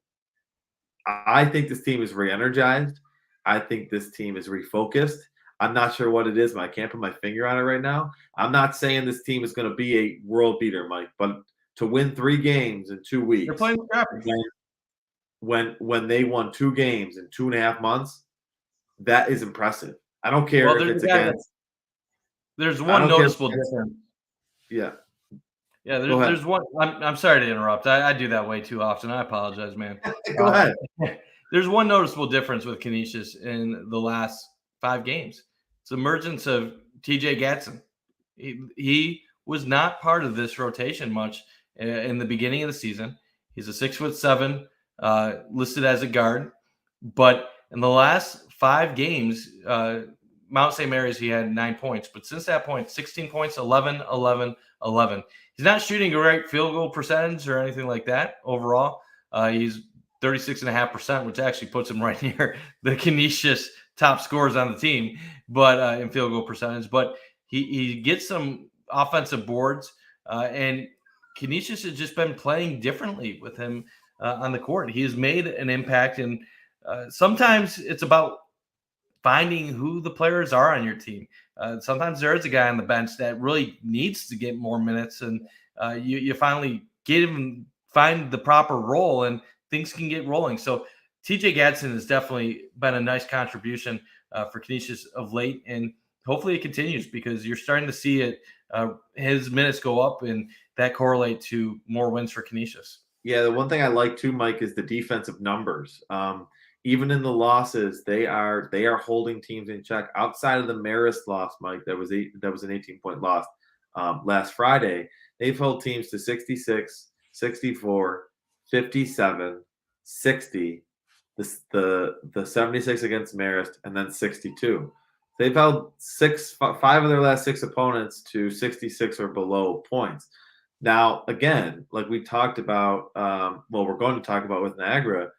S1: I think this team is re-energized. I think this team is refocused. I'm not sure what it is, but I can't put my finger on it right now. I'm not saying this team is going to be a world beater, Mike, but to win 3 games in two
S2: They're
S1: weeks,
S2: playing scrappy.
S1: when they won 2 games in 2.5 months, that is impressive. I don't
S2: Well,
S1: care if it's against.
S2: there's
S1: I
S2: one
S1: don't care if it's
S2: noticeable
S1: against.
S2: difference.
S1: Yeah,
S2: Yeah,
S1: go ahead.
S2: there's one. I'm sorry to interrupt. I do that way too often. I apologize, man.
S1: Go ahead.
S2: There's one noticeable difference with Canisius in the last 5 games. It's the emergence of TJ Gatson. He was not part of this rotation much in the beginning of the season. He's a 6'7", listed as a guard, but in the last 5 games, Mount St. Mary's, he had 9 points. But since that point, 16 points, 11, 11, 11. He's not shooting a great field goal percentage or anything like that overall. He's 36.5%, which actually puts him right near the Canisius top scorers on the team, but in field goal percentage. But he gets some offensive boards, and Canisius has just been playing differently with him on the court. He has made an impact, and sometimes it's about finding who the players are on your team. Sometimes there is a guy on the bench that really needs to get more minutes, and you finally get him find the proper role, and things can get rolling. So TJ Gadsden has definitely been a nice contribution for Canisius of late, and hopefully it continues because you're starting to see it his minutes go up, and that correlate to more wins for Canisius.
S1: Yeah, the one thing I like too, Mike, is the defensive numbers. Even in the losses, they are holding teams in check. Outside of the Marist loss, Mike, that was an 18-point loss last Friday. They've held teams to 66, 64, 57, 60, the 76 against Marist, and then 62. They've held 5 of their last 6 opponents to 66 or below points. Now, again, like we talked about, we're going to talk about with Niagara,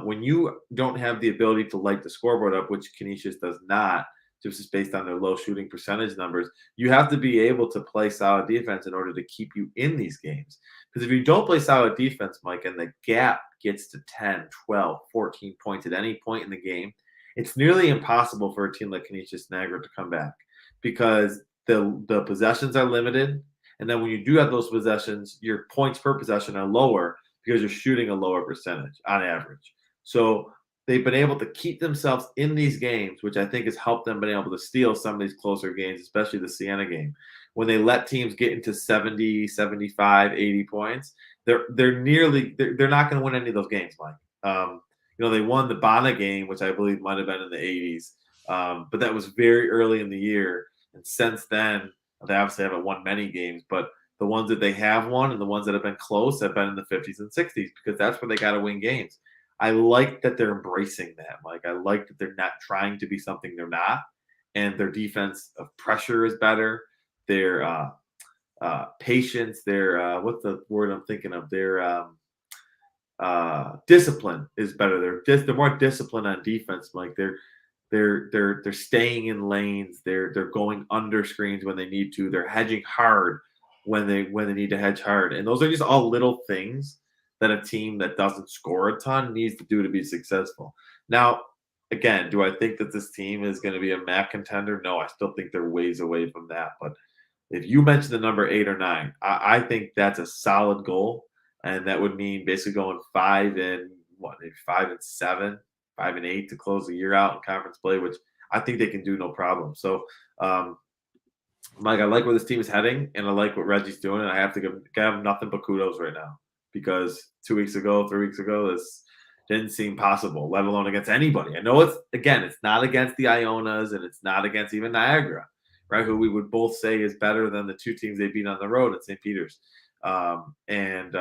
S1: when you don't have the ability to light the scoreboard up, which Canisius does not, just based on their low shooting percentage numbers, you have to be able to play solid defense in order to keep you in these games. Because if you don't play solid defense, Mike, and the gap gets to 10, 12, 14 points at any point in the game, it's nearly impossible for a team like Canisius Niagara to come back because the possessions are limited. And then when you do have those possessions, your points per possession are lower because you're shooting a lower percentage on average. So they've been able to keep themselves in these games, which I think has helped them been able to steal some of these closer games, especially the Siena game. When they let teams get into 70, 75, 80 points, they're not going to win any of those games, Mike. They won the Bana game, which I believe might have been in the 80s, but that was very early in the year. And since then, they obviously haven't won many games, but the ones that they have won and the ones that have been close have been in the 50s and 60s because that's where they got to win games. I like that they're embracing that, Mike. I like that they're not trying to be something they're not, and their defense of pressure is better. Their patience, their what's the word I'm thinking of? Their discipline is better. They're more disciplined on defense, Mike. They're staying in lanes. They're going under screens when they need to. They're hedging hard when they need to hedge hard. And those are just all little things that a team that doesn't score a ton needs to do to be successful. Now, again, do I think that this team is going to be a MAC contender? No, I still think they're ways away from that. But if you mention the number 8 or 9, I think that's a solid goal. And that would mean basically going 5-7, 5-8 to close the year out in conference play, which I think they can do no problem. So, Mike, I like where this team is heading, and I like what Reggie's doing, and I have to give him nothing but kudos right now because 2 weeks ago, 3 weeks ago, this didn't seem possible, let alone against anybody. I know it's not against the Ionas, and it's not against even Niagara, right? Who we would both say is better than the 2 teams they beat on the road at St. Peter's and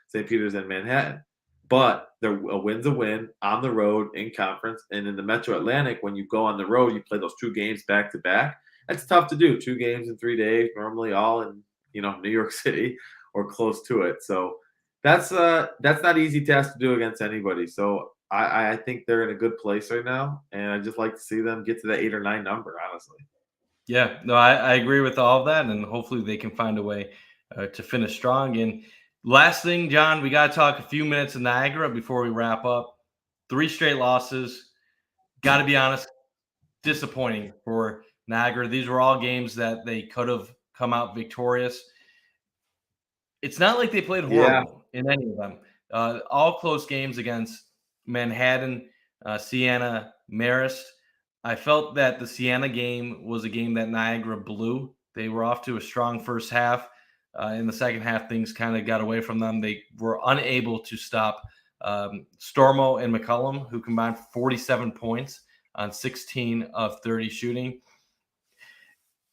S1: St. Peter's and Manhattan. But a win's a win on the road in conference. And in the Metro Atlantic, when you go on the road, you play those 2 games back to back. That's tough to do. 2 games in 3 days, normally all in New York City or close to it. So that's not easy task to do against anybody. So I think they're in a good place right now, and I just like to see them get to that 8 or 9 number, honestly.
S2: Yeah, no, I agree with all of that, and hopefully they can find a way to finish strong. And last thing, John, we got to talk a few minutes of Niagara before we wrap up. 3 straight losses. Got to be honest, disappointing for Niagara. These were all games that they could have come out victorious. It's not like they played
S1: Yeah.
S2: horrible in any of them. All close games against Manhattan, Siena, Marist. I felt that the Siena game was a game that Niagara blew. They were off to a strong first half. In the second half, things kind of got away from them. They were unable to stop Stormo and McCullum, who combined 47 points on 16 of 30 shooting.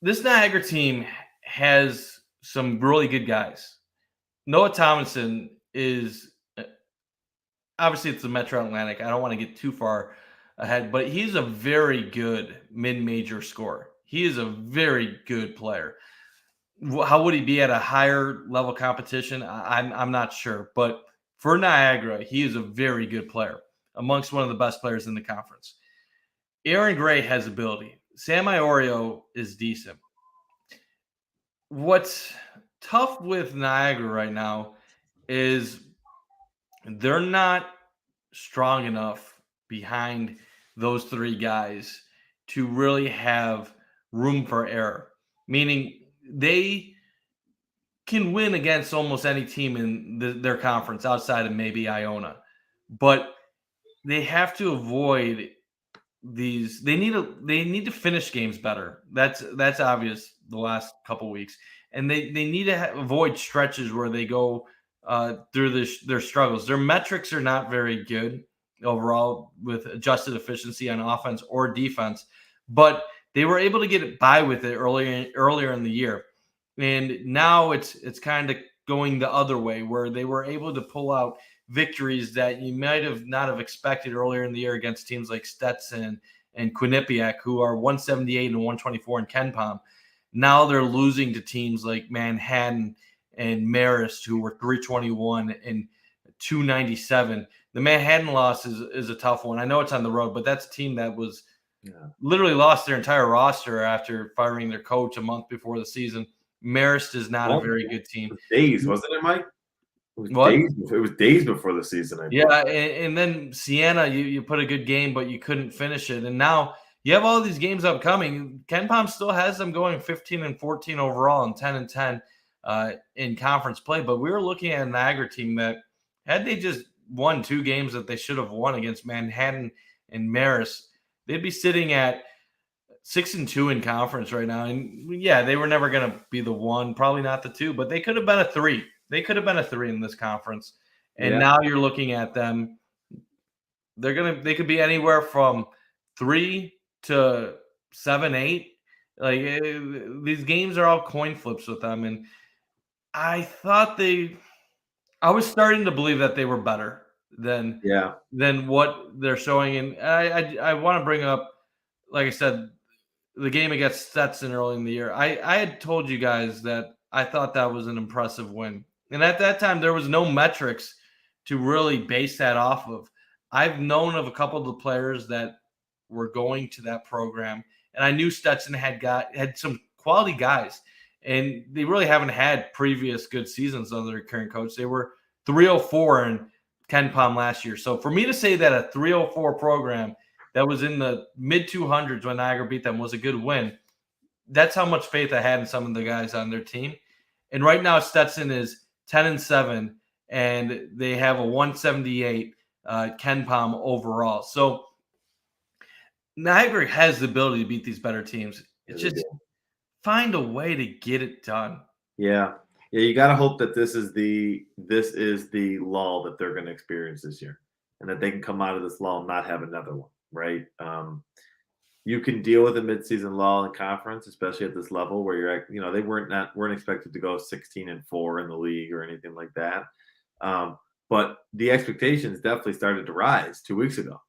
S2: This Niagara team has some really good guys. Noah Tomlinson is obviously it's the Metro Atlantic. I don't want to get too far ahead, but he's a very good mid-major scorer. He is a very good player. How would he be at a higher level competition? I'm not sure, but for Niagara, he is a very good player, amongst one of the best players in the conference. Aaron Gray has ability. Sam Iorio is decent. What's tough with Niagara right now is they're not strong enough behind those 3 guys to really have room for error. Meaning they can win against almost any team in their conference outside of maybe Iona, but they have to avoid these. They need to finish games better. That's obvious the last couple weeks, and they need to avoid stretches where they go through their struggles. Their metrics are not very good overall with adjusted efficiency on offense or defense, but they were able to get it by with it earlier in the year, and now it's kind of going the other way where they were able to pull out victories that you might have not have expected earlier in the year against teams like Stetson and Quinnipiac, who are 178 and 124 in Ken Palm. Now they're losing to teams like Manhattan and Marist, who were 321 and 297. The Manhattan loss is a tough one. I know it's on the road, but that's a team that was literally lost their entire roster after firing their coach a month before the season. Marist is not a very good team.
S1: Days, wasn't it, Mike? It was
S2: What?
S1: days. It was days before the season. I
S2: Yeah, and then Siena, you put a good game, but you couldn't finish it. And now you have all these games upcoming. Ken Palm still has them going 15 and 14 overall and 10 and 10 in conference play. But we were looking at an Niagara team that had they just won 2 games that they should have won against Manhattan and Marist, they'd be sitting at 6-2 in conference right now. And yeah, they were never going to be the 1, probably not the 2, but they could have been a 3. They could have been a 3 in this conference. And now you're looking at them. They could be anywhere from 3 to 7, 8. Like these games are all coin flips with them. And I was starting to believe that they were better than what they're showing. And I want to bring up, like I said, the game against Stetson early in the year. I had told you guys that I thought that was an impressive win. And at that time, there was no metrics to really base that off of. I've known of a couple of the players that were going to that program, and I knew Stetson had some quality guys, and they really haven't had previous good seasons under their current coach. They were 304 in Ken Palm last year. So for me to say that a 304 program that was in the mid 200s when Niagara beat them was a good win, that's how much faith I had in some of the guys on their team. And right now, Stetson is 10 and 7, and they have a 178 Ken Palm overall. So Niagara has the ability to beat these better teams. It's just find a way to get it done.
S1: Yeah. You got to hope that this is the lull that they're going to experience this year, and that they can come out of this lull and not have another one. Right. You can deal with a midseason lull in conference, especially at this level where you're at, they weren't expected to go 16 and 4 in the league or anything like that. But the expectations definitely started to rise 2 weeks ago.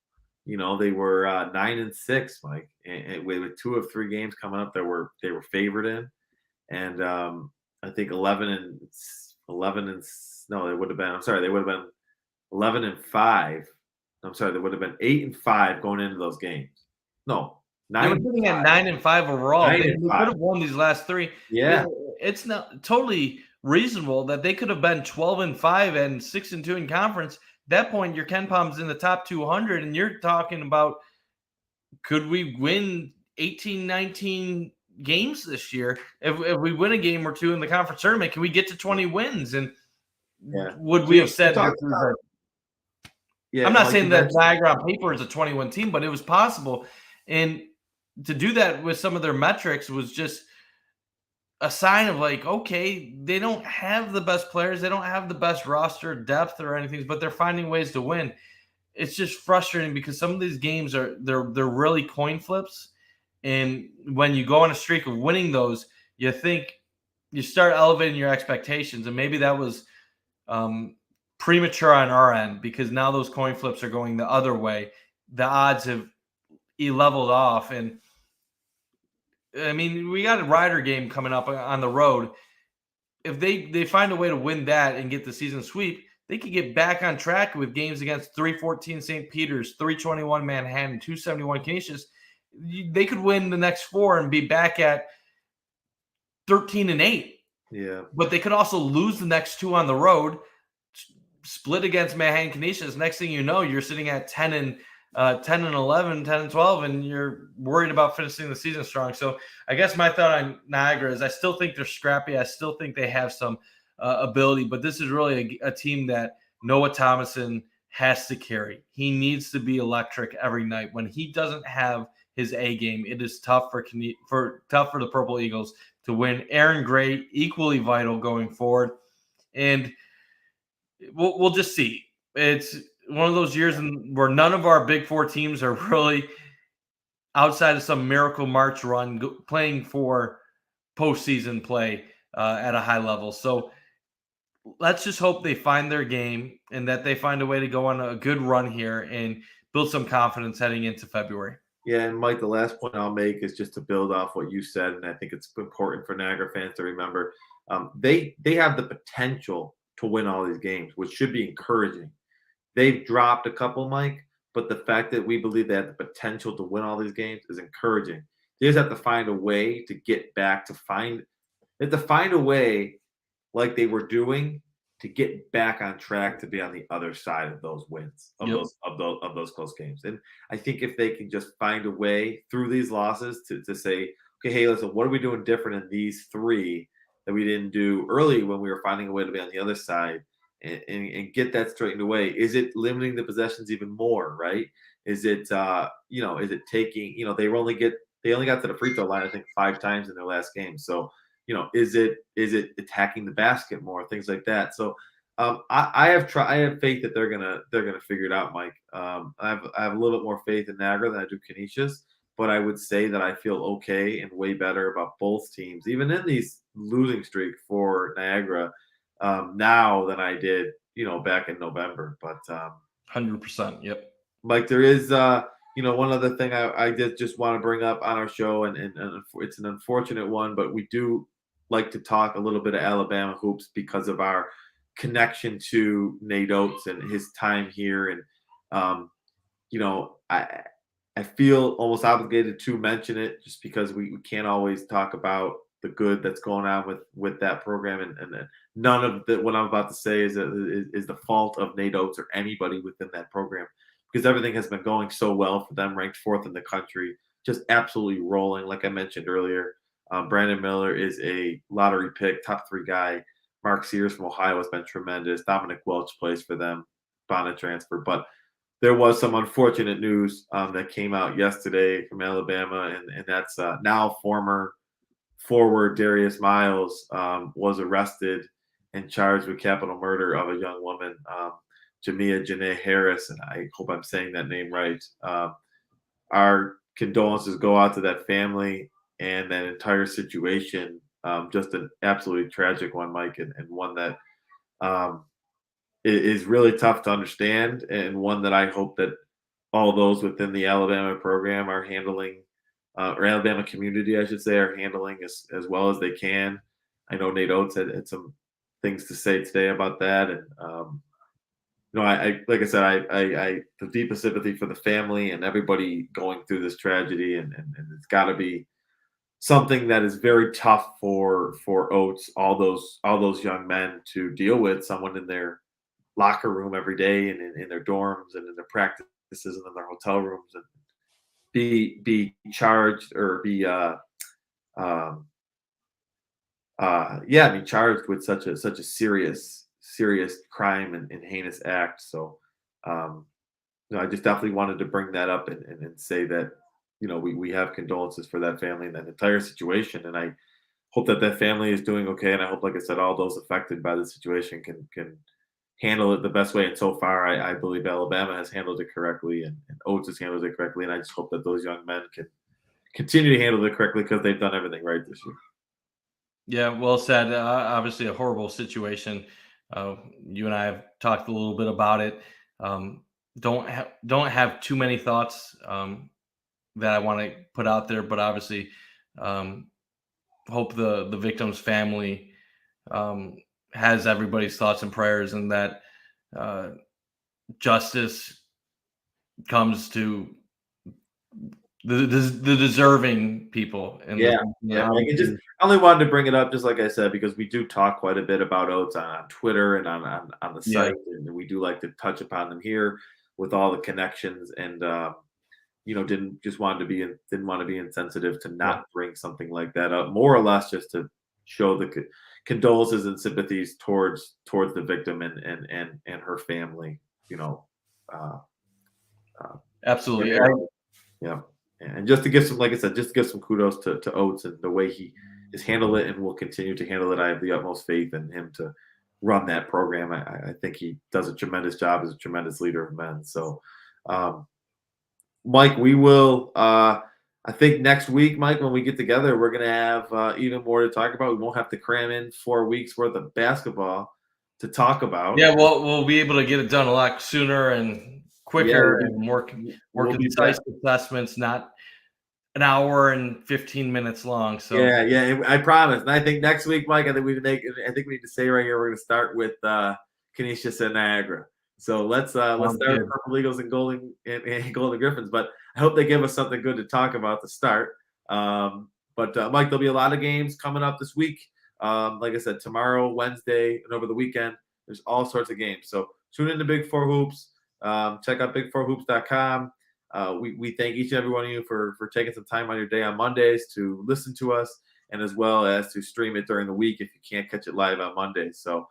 S1: They were 9 and 6, Mike, and with 2 of 3 games coming up, they were favored in, and I think 11 and no, they would have been. I'm sorry, they would have been 11 and 5. I'm sorry, they would have been 8 and 5 going into those games. No.
S2: They were sitting at 9 and 5 overall. They could have won these last 3.
S1: Yeah.
S2: It's not totally reasonable that they could have been 12 and 5 and 6 and 2 in conference. that point, your Ken Palm's in the top 200, and you're talking about could we win 18, 19 games this year? If we win a game or two in the conference tournament, can we get to 20 wins? And
S1: Yeah.
S2: would
S1: So
S2: we have
S1: you
S2: said this
S1: talked
S2: is
S1: about,
S2: a
S1: yeah,
S2: I'm not
S1: Mike, you
S2: saying that
S1: mentioned,
S2: Niagara on paper is a 21 team, but it was possible. And to do that with some of their metrics was just a sign of like, okay, they don't have the best players, they don't have the best roster depth or anything, but they're finding ways to win. It's just frustrating because some of these games they're really coin flips. And when you go on a streak of winning those, you think you start elevating your expectations. And maybe that was um, premature on our end because now those coin flips are going the other way. The odds have leveled off. And I mean, we got a Rider game coming up on the road. If they find a way to win that and get the season sweep, they could get back on track with games against 314 St. Peter's, 321 Manhattan, 271 Canisius. They could win the next four and be back at 13-8.
S1: yeah,
S2: But they could also lose the next two on the road, split against Manhattan Canisius. Next thing you know, you're sitting at 10 and 11, 10 and 12, and you're worried about finishing the season strong. So I guess my thought on Niagara is I still think they're scrappy. I still think they have some ability, but this is really a team that Noah Thomason has to carry. He needs to be electric every night. When he doesn't have his A game, it is tough for the Purple Eagles to win. Aaron Gray equally vital going forward, and we'll just see. It's one of those years where none of our big four teams are really outside of some miracle March run playing for postseason play at a high level. So let's just hope they find their game and that they find a way to go on a good run here and build some confidence heading into February.
S1: yeah. And Mike, the last point I'll make is just to build off what you said, and I think it's important for Niagara fans to remember. They have the potential to win all these games, which should be encouraging. They've dropped a couple, Mike, but the fact that we believe they have the potential to win all these games is encouraging. They just have to find a way to get back to find. They have to find a way, like they were doing, to get back on track to be on the other side of those wins, of
S2: Yep.
S1: those close games. And I think if they can just find a way through these losses to say, okay, hey, listen, what are we doing different in these three that we didn't do early when we were finding a way to be on the other side, and get that straightened away? Is it limiting the possessions even more, right? Is it is it taking, they only got to the free throw line, I think, 5 times in their last game. So, is it attacking the basket more, things like that. So I have faith that they're gonna figure it out, Mike. I have a little bit more faith in Niagara than I do Canisius, but I would say that I feel okay and way better about both teams, even in these losing streak for Niagara, now than I did, back in November. But
S2: 100%. Yep.
S1: Mike, there is one other thing I did just want to bring up on our show, and it's an unfortunate one, but we do like to talk a little bit of Alabama hoops because of our connection to Nate Oates and his time here. And I feel almost obligated to mention it just because we can't always talk about the good that's going on with that program, and none of what I'm about to say is the fault of Nate Oates or anybody within that program, because everything has been going so well for them, ranked fourth in the country, just absolutely rolling. Like I mentioned earlier, Brandon Miller is a lottery pick, top 3 guy. Mark Sears from Ohio has been tremendous. Dominic Welch plays for them, on a transfer. But there was some unfortunate news that came out yesterday from Alabama, and that's now former forward Darius Miles was arrested and charged with capital murder of a young woman, Jamia Janae Harris, and I hope I'm saying that name right. Our condolences go out to that family and that entire situation. Just an absolutely tragic one, Mike, and one that um, is really tough to understand, and one that I hope that all those within the Alabama program are handling, or Alabama community, I should say, are handling as well as they can. I know Nate Oates had some things to say today about that, and I like I said, I the deepest sympathy for the family and everybody going through this tragedy, and it's got to be something that is very tough for Oates, all those young men to deal with. Someone in their locker room every day and in their dorms and in their practices and in their hotel rooms and be charged or be um, yeah, be charged with such a serious crime and heinous act. So um, I just definitely wanted to bring that up and say that we have condolences for that family and that entire situation, and I hope that that family is doing okay, and I hope, like I said, all those affected by the situation can handle it the best way. And so far, I believe Alabama has handled it correctly, and Oates has handled it correctly, and I just hope that those young men can continue to handle it correctly because they've done everything right this year.
S2: Yeah, well said. Obviously, a horrible situation. You and I have talked a little bit about it. Um, don't have too many thoughts that I want to put out there, but obviously, um, hope the victim's family um, has everybody's thoughts and prayers, and that uh, justice comes to the deserving people. And
S1: Yeah,
S2: the
S1: yeah, Mike. It just
S2: obviously,
S1: I only wanted to bring it up, just like I said, because we do talk quite a bit about oats on Twitter and on the
S2: yeah,
S1: site, and we do like to touch upon them here with all the connections. And didn't want to be insensitive to
S2: yeah,
S1: not bring something like that up, more or less just to show the condolences and sympathies towards the victim and her family. You know, uh, uh,
S2: absolutely.
S1: yeah, and just to give some, like I said, just to give some kudos to Oates and the way he has handled it and will continue to handle it. I have the utmost faith in him to run that program. I think he does a tremendous job as a tremendous leader of men. So, um, Mike, we will. I think next week, Mike, when we get together, we're gonna have even more to talk about. We won't have to cram in 4 weeks worth of basketball to talk about.
S2: Yeah, well, we'll be able to get it done a lot sooner and
S1: Yeah,
S2: quicker and more
S1: we'll be back.
S2: concise assessments, not an hour and 15 minutes long. So
S1: Yeah, yeah, I promise. And I think next week, Mike, I think we need to say right here we're gonna start with Canisius and Niagara. So let's
S2: sounds
S1: start with
S2: good.
S1: Purple Eagles and and Golden Griffins. But I hope they give us something good to talk about to start. But Mike, there'll be a lot of games coming up this week. Like I said, tomorrow, Wednesday, and over the weekend, there's all sorts of games. So tune in to Big Four Hoops. Check out big4hoops.com. We thank each and every one of you for taking some time on your day on Mondays to listen to us and as well as to stream it during the week if you can't catch it live on Mondays. So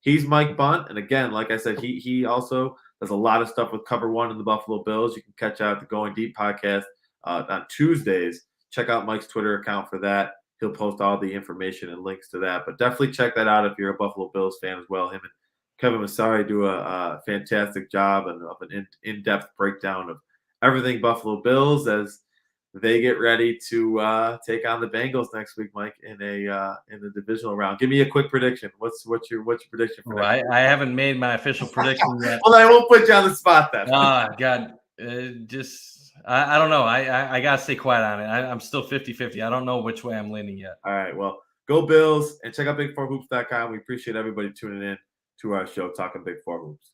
S1: he's Mike Bunt, and again, like I said, he also does a lot of stuff with Cover One and the Buffalo Bills. You can catch out the Going Deep podcast on Tuesdays. Check out Mike's Twitter account for that. He'll post all the information and links to that. But definitely check that out if you're a Buffalo Bills fan as well. Him and Kevin Massari do a fantastic job and of an in-depth breakdown of everything Buffalo Bills as they get ready to take on the Bengals next week, Mike, in the divisional round. Give me a quick prediction. What's your prediction for
S2: Oh,
S1: next week?
S2: I haven't made my official prediction yet.
S1: Well, I won't put you on the spot then.
S2: God, just I don't know. I gotta stay quiet on it. I'm still 50-50. I don't know which way I'm leaning yet.
S1: All right. Well, go Bills and check out big4hoops.com. We appreciate everybody tuning in to our show, Talking Big Four Hoops.